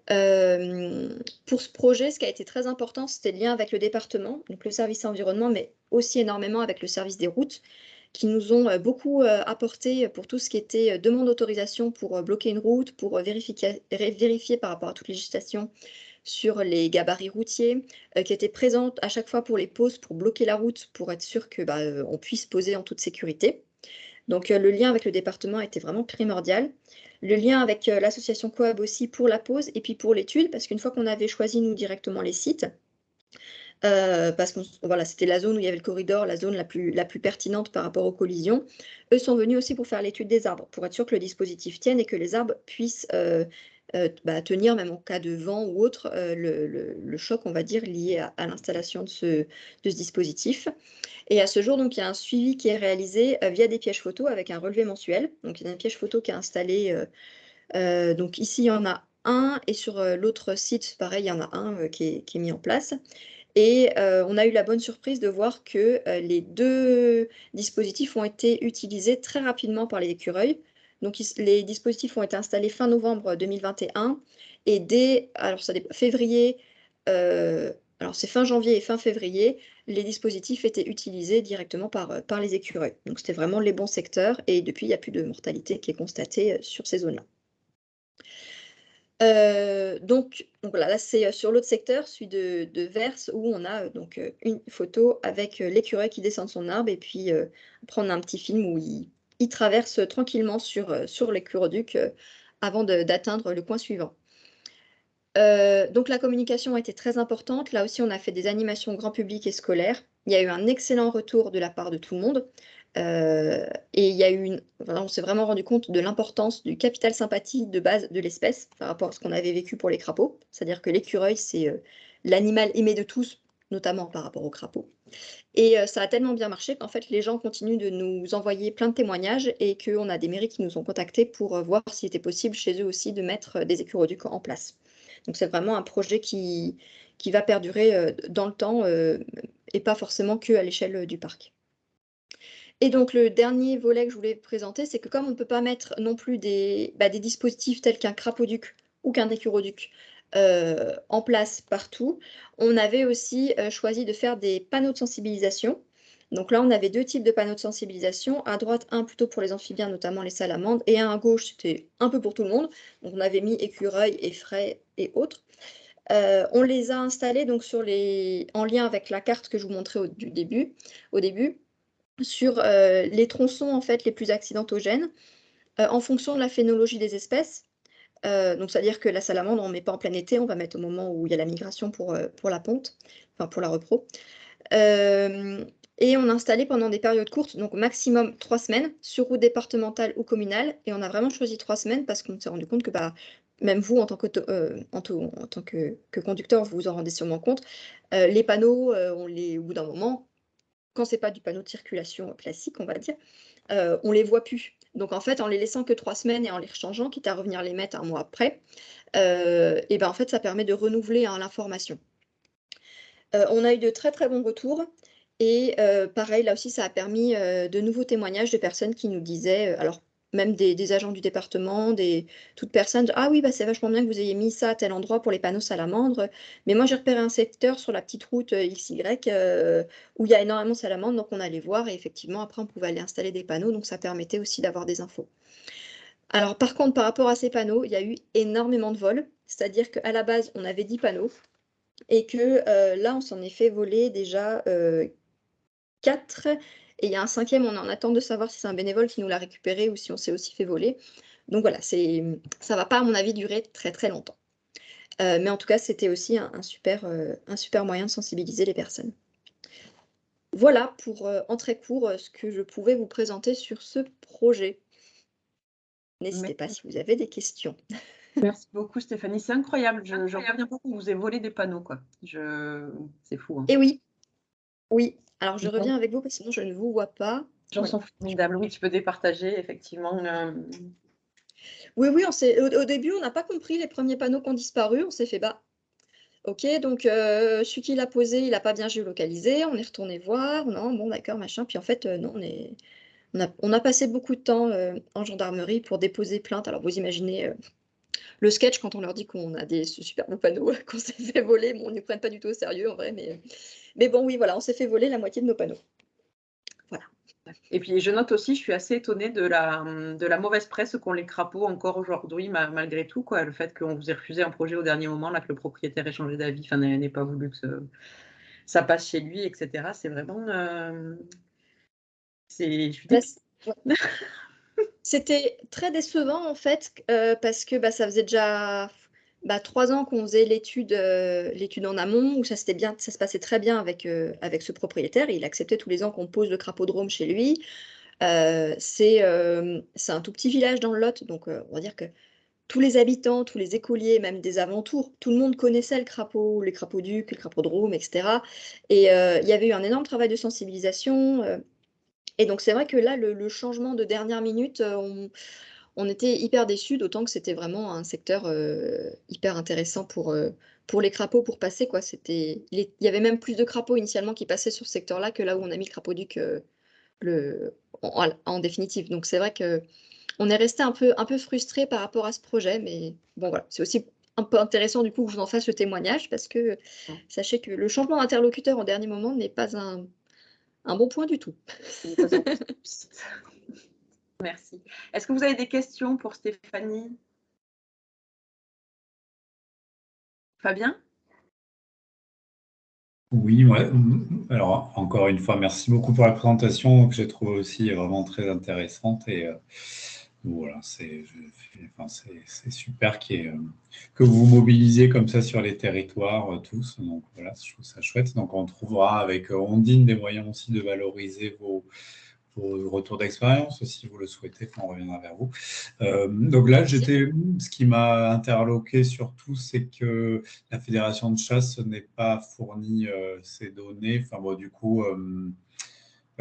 Pour ce projet, ce qui a été très important, c'était le lien avec le département, donc le service environnement, mais aussi énormément avec le service des routes, qui nous ont beaucoup apporté pour tout ce qui était demande d'autorisation pour bloquer une route, pour vérifier par rapport à toute législation sur les gabarits routiers, qui étaient présentes à chaque fois pour les pauses, pour bloquer la route, pour être sûr que on puisse poser en toute sécurité. Donc le lien avec le département était vraiment primordial. Le lien avec l'association Coab aussi pour la pause et puis pour l'étude, parce qu'une fois qu'on avait choisi nous directement les sites, parce que voilà, c'était la zone où il y avait le corridor, la zone la plus pertinente par rapport aux collisions, eux sont venus aussi pour faire l'étude des arbres, pour être sûr que le dispositif tienne et que les arbres puissent tenir même en cas de vent ou autre le choc, on va dire, lié à l'installation de ce dispositif. Et à ce jour, donc, il y a un suivi qui est réalisé via des pièges photos avec un relevé mensuel. Donc, il y a un piège photo qui est installé. Donc, ici, il y en a un. Et sur l'autre site, pareil, il y en a un qui est mis en place. Et on a eu la bonne surprise de voir que les deux dispositifs ont été utilisés très rapidement par les écureuils. Donc, les dispositifs ont été installés fin novembre 2021. Et dès février, alors c'est fin janvier et fin février, les dispositifs étaient utilisés directement par les écureuils. Donc, c'était vraiment les bons secteurs. Et depuis, il n'y a plus de mortalité qui est constatée sur ces zones-là. Donc voilà, là c'est sur l'autre secteur, celui de Verse, où on a donc une photo avec l'écureuil qui descend de son arbre et puis après on a un petit film où il traverse tranquillement sur l'écuroduc avant d'atteindre le point suivant. Donc la communication a été très importante. Là aussi, on a fait des animations grand public et scolaires. Il y a eu un excellent retour de la part de tout le monde. Et il y a eu on s'est vraiment rendu compte de l'importance du capital sympathie de base de l'espèce par rapport à ce qu'on avait vécu pour les crapauds. C'est-à-dire que l'écureuil, c'est l'animal aimé de tous, notamment par rapport aux crapauds. Et ça a tellement bien marché qu'en fait, les gens continuent de nous envoyer plein de témoignages et qu'on a des mairies qui nous ont contactés pour voir s'il était possible chez eux aussi de mettre des écuroducs en place. Donc, c'est vraiment un projet qui va perdurer dans le temps et pas forcément qu'à l'échelle du parc. Et donc, le dernier volet que je voulais présenter, c'est que comme on ne peut pas mettre non plus des dispositifs tels qu'un crapauduc ou qu'un écuroduc en place partout, on avait aussi choisi de faire des panneaux de sensibilisation. Donc là, on avait deux types de panneaux de sensibilisation. À droite, un plutôt pour les amphibiens, notamment les salamandres, et un à gauche, c'était un peu pour tout le monde. Donc on avait mis écureuils, effraies et autres. On les a installés donc en lien avec la carte que je vous montrais au début. sur les tronçons en fait, les plus accidentogènes en fonction de la phénologie des espèces. Donc, c'est-à-dire que la salamandre, on ne met pas en plein été, on va mettre au moment où il y a la migration pour la ponte, enfin pour la repro. Et on a installé pendant des périodes courtes, donc maximum 3 semaines, sur route départementale ou communale. Et on a vraiment choisi 3 semaines parce qu'on s'est rendu compte que même vous, en tant que conducteur, vous vous en rendez sûrement compte, les panneaux, au bout d'un moment, quand ce n'est pas du panneau de circulation classique, on va dire, on ne les voit plus. Donc en fait, en les laissant que 3 semaines et en les rechangeant, quitte à revenir les mettre un mois après, et en fait, ça permet de renouveler l'information. On a eu de très très bons retours et pareil, là aussi, ça a permis de nouveaux témoignages de personnes qui nous disaient, alors même des agents du département, toute personne, ah oui, c'est vachement bien que vous ayez mis ça à tel endroit pour les panneaux salamandres, mais moi j'ai repéré un secteur sur la petite route XY où il y a énormément de salamandres, donc on allait voir et effectivement après on pouvait aller installer des panneaux, donc ça permettait aussi d'avoir des infos. Alors par contre, par rapport à ces panneaux, il y a eu énormément de vols, c'est-à-dire qu'à la base on avait 10 panneaux, et que là, on s'en est fait voler déjà 4. Et il y a un 5e, on est en attente de savoir si c'est un bénévole qui nous l'a récupéré ou si on s'est aussi fait voler. Donc voilà, ça ne va pas, à mon avis, durer très très longtemps. Mais en tout cas, c'était aussi un super moyen de sensibiliser les personnes. Voilà pour, en très court, ce que je pouvais vous présenter sur ce projet. N'hésitez pas si vous avez des questions. Merci beaucoup Stéphanie, c'est incroyable. Je ne reviens pas qu'on vous ait volé des panneaux, quoi. C'est fou. Hein. Et oui. Alors je reviens avec vous parce que sinon je ne vous vois pas. J'en sont formidables. Oui, tu peux départager effectivement. Oui, au début, on n'a pas compris les premiers panneaux qui ont disparu. On s'est fait, ok, donc celui qui l'a posé, il n'a pas bien géolocalisé. On est retourné voir. Non, bon, d'accord, machin. Puis en fait, non, on a passé beaucoup de temps en gendarmerie pour déposer plainte. Alors vous imaginez le sketch quand on leur dit qu'on a des super bons panneaux qu'on s'est fait voler. Bon, ils ne nous prennent pas du tout au sérieux en vrai, mais bon, oui, voilà, on s'est fait voler la moitié de nos panneaux. Voilà. Et puis je note aussi, je suis assez étonnée de la mauvaise presse qu'ont les crapauds encore aujourd'hui, malgré tout, quoi. Le fait qu'on vous ait refusé un projet au dernier moment, là, que le propriétaire ait changé d'avis, enfin, n'ait pas voulu que ça passe chez lui, etc. C'est vraiment... C'était très décevant en fait, parce que ça faisait déjà 3 ans qu'on faisait l'étude en amont, où ça se passait très bien avec ce propriétaire, et il acceptait tous les ans qu'on pose le crapaudrome chez lui. C'est un tout petit village dans le Lot, donc on va dire que tous les habitants, tous les écoliers, même des alentours, tout le monde connaissait le crapaud, les crapauducs, le crapaudrome, etc. Et il y avait eu un énorme travail de sensibilisation. Et donc c'est vrai que là, le changement de dernière minute, on était hyper déçus, d'autant que c'était vraiment un secteur hyper intéressant pour les crapauds pour passer, quoi. Il y avait même plus de crapauds initialement qui passaient sur ce secteur-là que là où on a mis le crapauduc en définitive. Donc c'est vrai qu'on est resté un peu frustré par rapport à ce projet, mais bon voilà, c'est aussi un peu intéressant du coup que je vous en fasse le témoignage, parce que sachez que le changement d'interlocuteur en dernier moment n'est pas un bon point du tout. Merci. Est-ce que vous avez des questions pour Stéphanie? Fabien? Oui, ouais. Alors, encore une fois, merci beaucoup pour la présentation que j'ai trouvée aussi vraiment très intéressante. Et voilà, c'est super que vous vous mobilisiez comme ça sur les territoires tous. Donc voilà, je trouve ça chouette. Donc on trouvera avec Ondine des moyens aussi de valoriser vos retours d'expérience, si vous le souhaitez, on reviendra vers vous. Donc là, ce qui m'a interloqué surtout, c'est que la Fédération de chasse n'est pas fourni ces données. Enfin bon, du coup,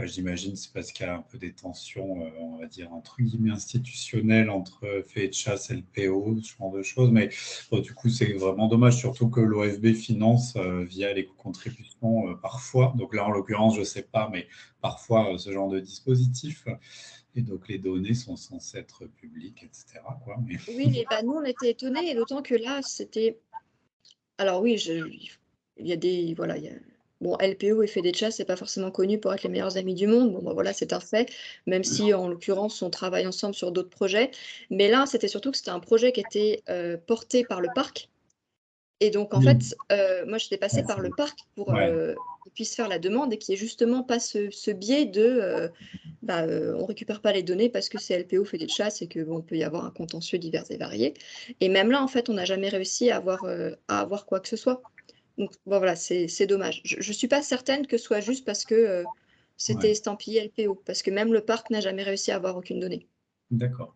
j'imagine c'est parce qu'il y a un peu des tensions, on va dire, entre guillemets institutionnelles entre Fédé de chasse et le PO, ce genre de choses. Mais bon, du coup, c'est vraiment dommage, surtout que l'OFB finance via les contributions parfois. Donc là, en l'occurrence, je ne sais pas, mais parfois ce genre de dispositif. Et donc, les données sont censées être publiques, etc. Quoi. Mais... Oui, nous, on était étonnés, et d'autant que là, c'était... Alors oui, il y a des... Voilà, Bon, LPO et Fédé de chasse, c'est pas forcément connu pour être les meilleurs amis du monde. Bon, voilà, c'est un fait, même si, en l'occurrence, on travaille ensemble sur d'autres projets. Mais là, c'était surtout que c'était un projet qui était porté par le parc. Et donc, en fait, moi, j'étais passée par le parc pour qu'ils puissent faire la demande et qu'il n'y ait justement pas ce biais de on récupère pas les données parce que CLPO fait des chasses et qu'il peut y avoir un contentieux divers et variés. Et même là, en fait, on n'a jamais réussi à avoir quoi que ce soit. Donc, bon, voilà, c'est dommage. Je ne suis pas certaine que ce soit juste parce que c'était estampillé LPO, parce que même le parc n'a jamais réussi à avoir aucune donnée. D'accord.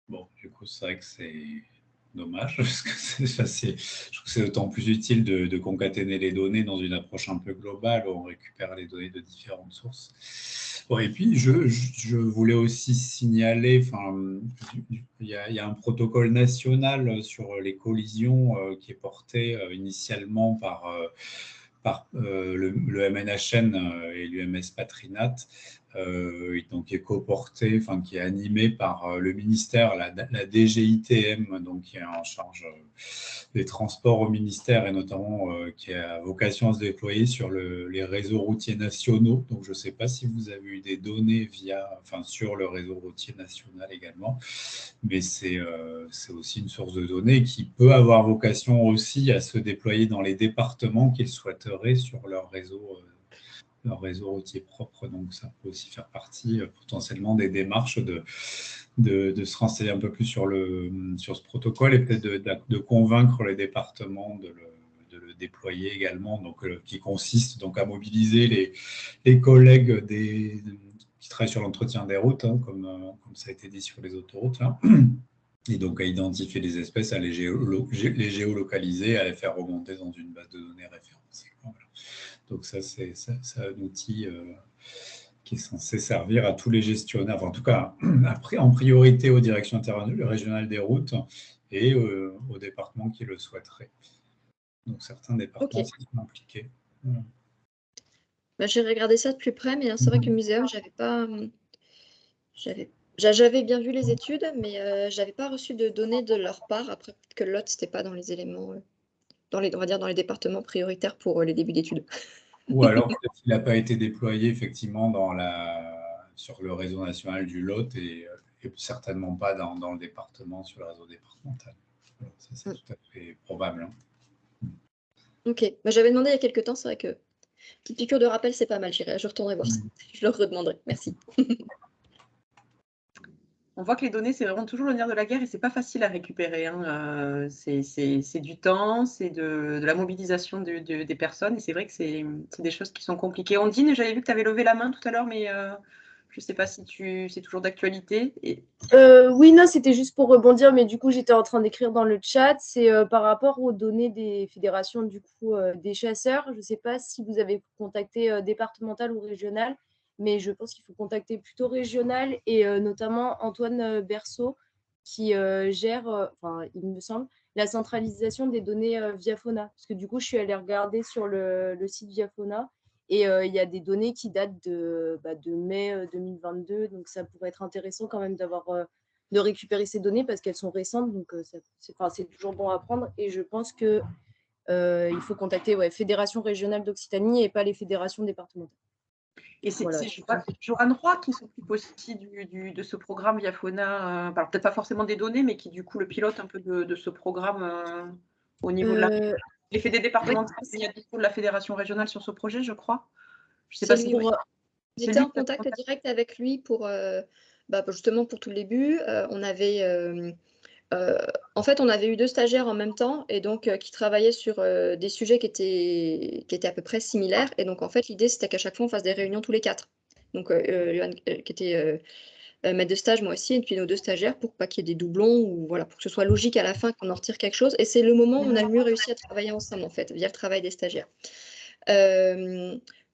Bon, du coup, c'est vrai que c'est dommage, parce que je trouve que c'est d'autant plus utile de concaténer les données dans une approche un peu globale où on récupère les données de différentes sources. Bon, et puis, je voulais aussi signaler, il y a un protocole national sur les collisions qui est porté initialement par le MNHN et l'UMS Patrinat, donc qui est coporté, qui est animé par le ministère, la DGITM, donc qui est en charge des transports au ministère et notamment qui a vocation à se déployer sur les réseaux routiers nationaux. Donc je ne sais pas si vous avez eu des données sur le réseau routier national également, mais c'est aussi une source de données qui peut avoir vocation aussi à se déployer dans les départements qu'ils souhaiteraient sur leur réseau routier propre. Donc, ça peut aussi faire partie potentiellement des démarches de se renseigner un peu plus sur ce protocole et peut-être de convaincre les départements de le déployer également, donc, qui consiste donc à mobiliser les collègues qui travaillent sur l'entretien des routes, comme ça a été dit sur les autoroutes, là. Et donc à identifier les espèces, à les géolocaliser, à les faire remonter dans une base de données référencée. Voilà. Donc ça, c'est un outil qui est censé servir à tous les gestionnaires, enfin, en tout cas en priorité aux directions interrégionales des routes et aux départements qui le souhaiteraient. Donc certains départements sont impliqués. Voilà. J'ai regardé ça de plus près, mais c'est vrai que le muséum, j'avais bien vu les études, mais je n'avais pas reçu de données de leur part. Après, peut-être que l'autre, c'était pas dans les éléments, on va dire dans les départements prioritaires pour les débuts d'études. Ou alors peut-être qu'il n'a pas été déployé effectivement sur le réseau national du Lot et certainement pas dans le département, sur le réseau départemental. Alors, ça, c'est tout à fait probable. Ok, j'avais demandé il y a quelques temps, c'est vrai que petite piqûre de rappel, c'est pas mal, je retournerai voir ça. Je leur redemanderai, merci. On voit que les données, c'est vraiment toujours le nerf de la guerre et c'est pas facile à récupérer. C'est du temps, c'est de la mobilisation des personnes et c'est vrai que c'est des choses qui sont compliquées. Ondine, j'avais vu que tu avais levé la main tout à l'heure, mais je ne sais pas si c'est toujours d'actualité. Oui, non, c'était juste pour rebondir, mais du coup, j'étais en train d'écrire dans le chat. C'est par rapport aux données des fédérations du coup, des chasseurs. Je ne sais pas si vous avez contacté départemental ou régional, mais je pense qu'il faut contacter plutôt régional et notamment Antoine Berceau qui gère, il me semble, la centralisation des données via Fauna. Parce que du coup, je suis allée regarder sur le site via Fauna. Et il y a des données qui datent de mai 2022, donc ça pourrait être intéressant quand même de récupérer ces données parce qu'elles sont récentes, donc c'est toujours bon à prendre. Et je pense qu'il faut contacter Fédération régionale d'Occitanie et pas les fédérations départementales. Et c'est Joanne Roy qui s'occupe aussi de ce programme via Fauna, alors peut-être pas forcément des données, mais qui du coup le pilote un peu de ce programme au niveau de les fédés départementales. Il y a du coup de la fédération régionale sur ce projet, je crois. Je sais pas si j'étais en contact direct avec lui pour justement pour tout le début. On avait on avait eu 2 stagiaires en même temps et donc qui travaillaient sur des sujets qui étaient à peu près similaires. Et donc en fait, l'idée c'était qu'à chaque fois on fasse des réunions tous les 4. Donc Johan qui était maître de stage, moi aussi, et puis nos 2 stagiaires pour pas qu'il y ait des doublons ou voilà, pour que ce soit logique à la fin qu'on en retire quelque chose. Et c'est le moment où on a le mieux réussi à travailler ensemble en fait, via le travail des stagiaires.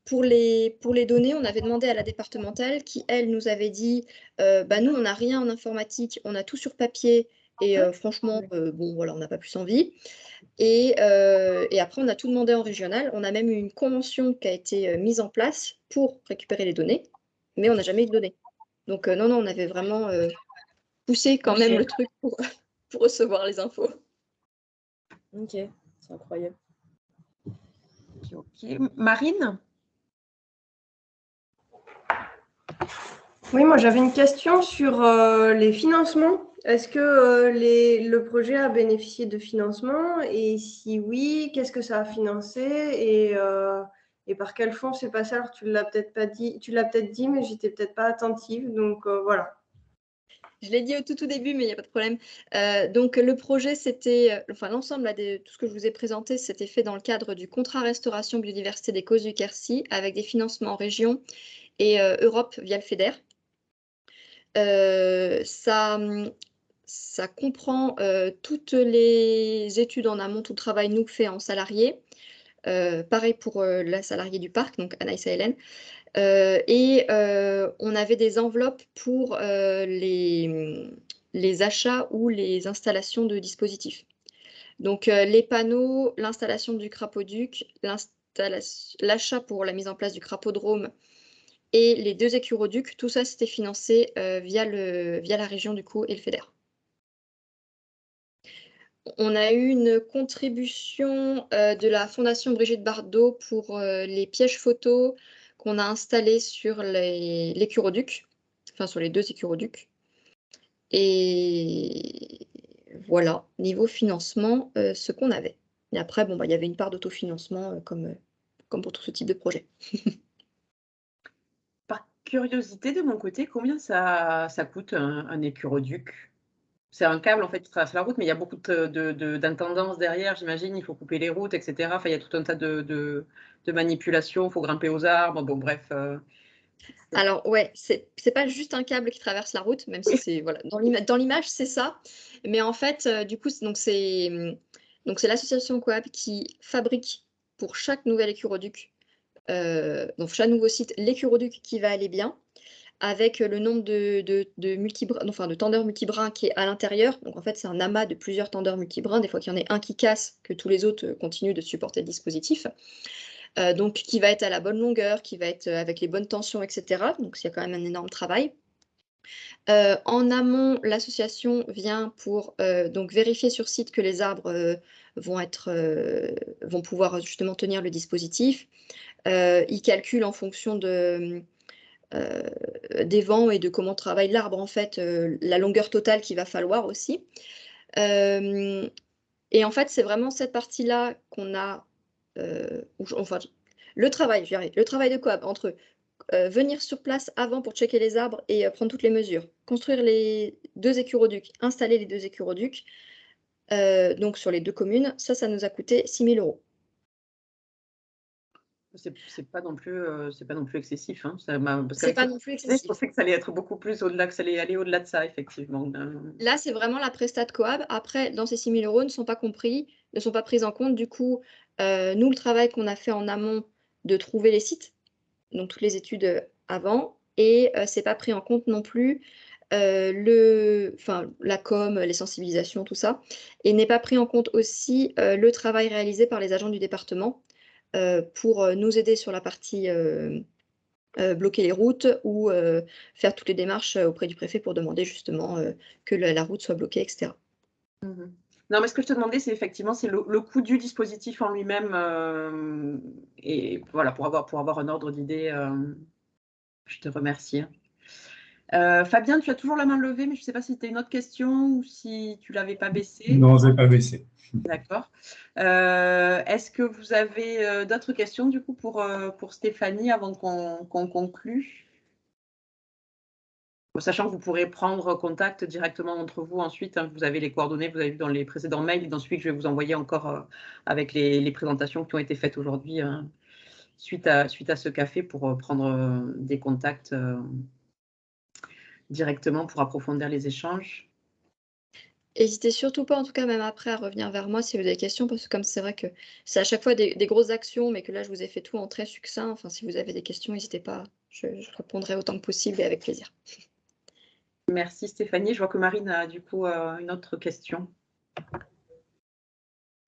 Pour les données, on avait demandé à la départementale qui, elle, nous avait dit nous, on n'a rien en informatique, on a tout sur papier et franchement, on n'a pas plus envie. Et après, on a tout demandé en régional. On a même eu une convention qui a été mise en place pour récupérer les données, mais on n'a jamais eu de données. Donc, non, on avait vraiment poussé quand même le truc pour recevoir les infos. Ok, c'est incroyable. Ok. Marine ? Oui, moi j'avais une question sur les financements. Est-ce que le projet a bénéficié de financement? Et si oui, qu'est-ce que ça a financé? Et par quel fonds c'est passé? Alors, tu l'as peut-être pas dit, tu l'as peut-être dit, mais j'étais peut-être pas attentive. Donc, voilà. Je l'ai dit au tout début, mais il n'y a pas de problème. Donc, le projet, c'était, enfin, l'ensemble de tout ce que je vous ai présenté, c'était fait dans le cadre du contrat restauration biodiversité des Causes du Quercy, avec des financements en région et Europe via le FEDER. Ça comprend toutes les études en amont, tout le travail nous fait en salarié. Pareil pour la salariée du parc, donc Anaïs et Hélène. On avait des enveloppes pour les achats ou les installations de dispositifs. Donc les panneaux, l'installation du crapauduc, l'achat pour la mise en place du crapaudrome et les 2 écuroducs, tout ça c'était financé via la région du coup et le FEDER. On a eu une contribution de la Fondation Brigitte Bardot pour les pièges photos qu'on a installés sur l'écuroduc, enfin sur les 2 écuroducs. Et voilà, niveau financement, ce qu'on avait. Et après, bon, il y avait une part d'autofinancement comme pour tout ce type de projet. Par curiosité, de mon côté, combien ça coûte un écuroduc? C'est un câble en fait qui traverse la route, mais il y a beaucoup d'intendances derrière, j'imagine. Il faut couper les routes, etc. Enfin, il y a tout un tas de manipulations. Il faut grimper aux arbres. Bon, bref. Alors ouais, c'est pas juste un câble qui traverse la route, même si c'est voilà, dans l'image c'est ça. Mais en fait, du coup, c'est l'association Coop qui fabrique pour chaque nouvel écuroduc, donc chaque nouveau site, l'écuroduc qui va aller bien, avec le nombre de tendeurs multibrins qui est à l'intérieur. Donc en fait, c'est un amas de plusieurs tendeurs multibrins. Des fois qu'il y en ait un qui casse, que tous les autres continuent de supporter le dispositif. Donc qui va être à la bonne longueur, qui va être avec les bonnes tensions, etc. Donc il y a quand même un énorme travail. En amont, l'association vient pour donc vérifier sur site que les arbres vont pouvoir justement tenir le dispositif. Ils calculent en fonction des vents et de comment travaille l'arbre, en fait, la longueur totale qu'il va falloir aussi. Et en fait, c'est vraiment cette partie-là qu'on a, enfin, le travail de Coop entre venir sur place avant pour checker les arbres et prendre toutes les mesures, construire les 2 écuroducs, installer les 2 écuroducs, donc sur les 2 communes, ça nous a coûté 6 000 €. C'est pas non plus excessif. Hein. C'est pas non plus excessif. Je pensais que ça allait être beaucoup plus au-delà, que ça allait aller au-delà de ça, effectivement. Là, c'est vraiment la prestat de Coop. Après, dans ces 6 000 € ne sont pas pris en compte. Du coup, nous, le travail qu'on a fait en amont de trouver les sites, donc toutes les études avant, et c'est pas pris en compte non plus la com, les sensibilisations, tout ça, et n'est pas pris en compte aussi le travail réalisé par les agents du département pour nous aider sur la partie bloquer les routes ou faire toutes les démarches auprès du préfet pour demander justement que la route soit bloquée, etc. Non, mais ce que je te demandais, c'est effectivement le coût du dispositif en lui-même. Et voilà, pour avoir un ordre d'idée, je te remercie. Fabien, tu as toujours la main levée, mais je ne sais pas si tu as une autre question ou si tu ne l'avais pas baissée. Non, je n'ai pas baissé. D'accord. Est-ce que vous avez d'autres questions du coup pour Stéphanie avant qu'on conclue? Sachant que vous pourrez prendre contact directement entre vous ensuite. Hein, vous avez les coordonnées, vous avez vu dans les précédents mails et dans celui que je vais vous envoyer encore avec les présentations qui ont été faites aujourd'hui suite à ce café pour prendre des contacts directement pour approfondir les échanges. N'hésitez surtout pas, en tout cas, même après, à revenir vers moi si vous avez des questions, parce que comme c'est vrai que c'est à chaque fois des grosses actions, mais que là, je vous ai fait tout en très succinct. Enfin, si vous avez des questions, n'hésitez pas. Je répondrai autant que possible et avec plaisir. Merci Stéphanie. Je vois que Marine a du coup une autre question.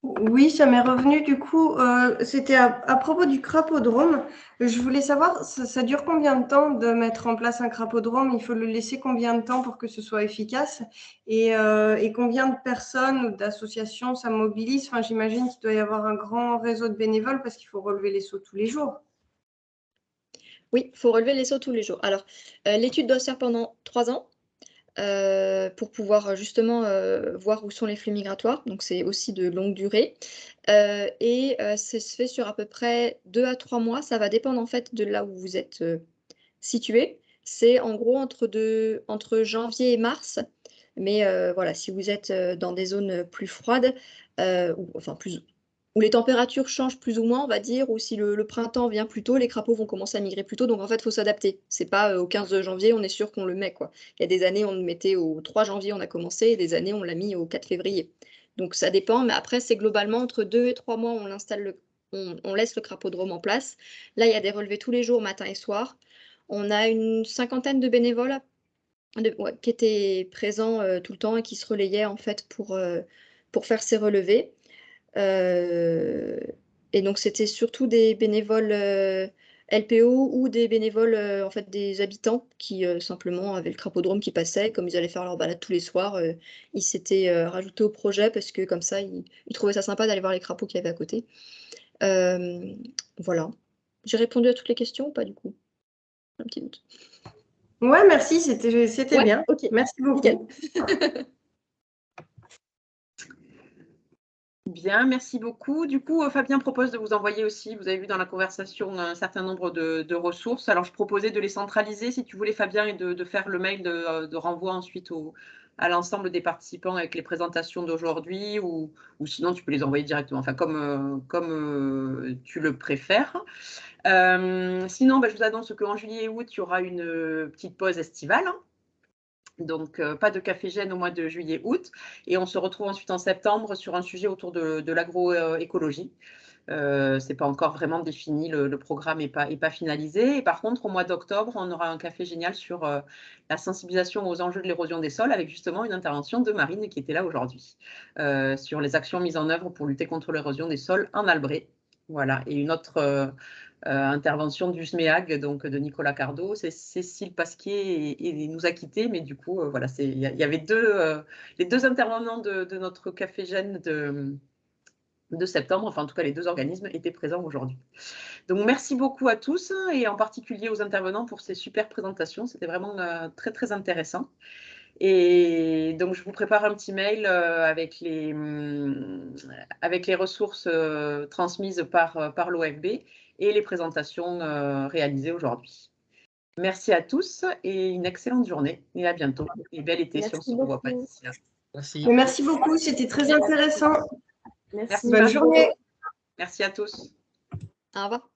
Oui, ça m'est revenu du coup. C'était à propos du crapodrome. Je voulais savoir, ça dure combien de temps de mettre en place un crapodrome? Il faut le laisser combien de temps pour que ce soit efficace? Et combien de personnes ou d'associations ça mobilise? Enfin, j'imagine qu'il doit y avoir un grand réseau de bénévoles parce qu'il faut relever les seaux tous les jours. Oui, il faut relever les seaux tous les jours. Alors, l'étude doit se faire pendant 3 ans. pour pouvoir justement voir où sont les flux migratoires. Donc, c'est aussi de longue durée. Ça se fait sur à peu près 2 à 3 mois. Ça va dépendre en fait de là où vous êtes situé. C'est en gros entre janvier et mars. Mais voilà, si vous êtes dans des zones plus froides, où les températures changent plus ou moins, on va dire, ou si le printemps vient plus tôt, les crapauds vont commencer à migrer plus tôt. Donc en fait, il faut s'adapter. C'est pas au 15 janvier, on est sûr qu'on le met, quoi. Il y a des années, on le mettait au 3 janvier, on a commencé, et des années, on l'a mis au 4 février. Donc ça dépend, mais après, c'est globalement entre 2 et 3 mois, on laisse le crapaudrome en place. Là, il y a des relevés tous les jours, matin et soir. On a une 50aine de bénévoles qui étaient présents tout le temps et qui se relayaient en fait pour faire ces relevés. Et donc c'était surtout des bénévoles LPO ou des bénévoles en fait des habitants qui simplement avaient le crapaudrome qui passait, comme ils allaient faire leur balade tous les soirs, ils s'étaient rajoutés au projet parce que comme ça ils trouvaient ça sympa d'aller voir les crapauds qu'il y avait à côté. Voilà. J'ai répondu à toutes les questions ou pas du coup? Un petit doute. Ouais, merci, c'était Ouais, bien. ok. Merci beaucoup. Nickel. Bien, merci beaucoup. Du coup, Fabien propose de vous envoyer aussi, vous avez vu dans la conversation, un certain nombre de ressources. Alors, je proposais de les centraliser, si tu voulais, Fabien, et de faire le mail de renvoi ensuite à l'ensemble des participants avec les présentations d'aujourd'hui, ou sinon, tu peux les envoyer directement, enfin, comme tu le préfères. Sinon, je vous annonce qu'en juillet et août, il y aura une petite pause estivale. Donc, pas de café gêne au mois de juillet-août. Et on se retrouve ensuite en septembre sur un sujet autour de l'agroécologie. Ce n'est pas encore vraiment défini, le programme n'est pas finalisé. Et par contre, au mois d'octobre, on aura un café génial sur la sensibilisation aux enjeux de l'érosion des sols, avec justement une intervention de Marine qui était là aujourd'hui, sur les actions mises en œuvre pour lutter contre l'érosion des sols en Albret. Voilà, et une autre intervention du SMEAG, donc de Nicolas Cardot. C'est Cécile Pasquier et nous a quittés, mais du coup, voilà, il y avait les deux intervenants de notre café gêne de septembre, enfin en tout cas les deux organismes étaient présents aujourd'hui. Donc merci beaucoup à tous et en particulier aux intervenants pour ces super présentations, c'était vraiment très très intéressant. Et donc je vous prépare un petit mail avec les ressources transmises par l'OFB et les présentations réalisées aujourd'hui. Merci à tous et une excellente journée et à bientôt. Et bel été si on ne se revoit pas d'ici là. Merci. Merci beaucoup, c'était très intéressant. Merci. Bonne journée. Merci à tous. Au revoir.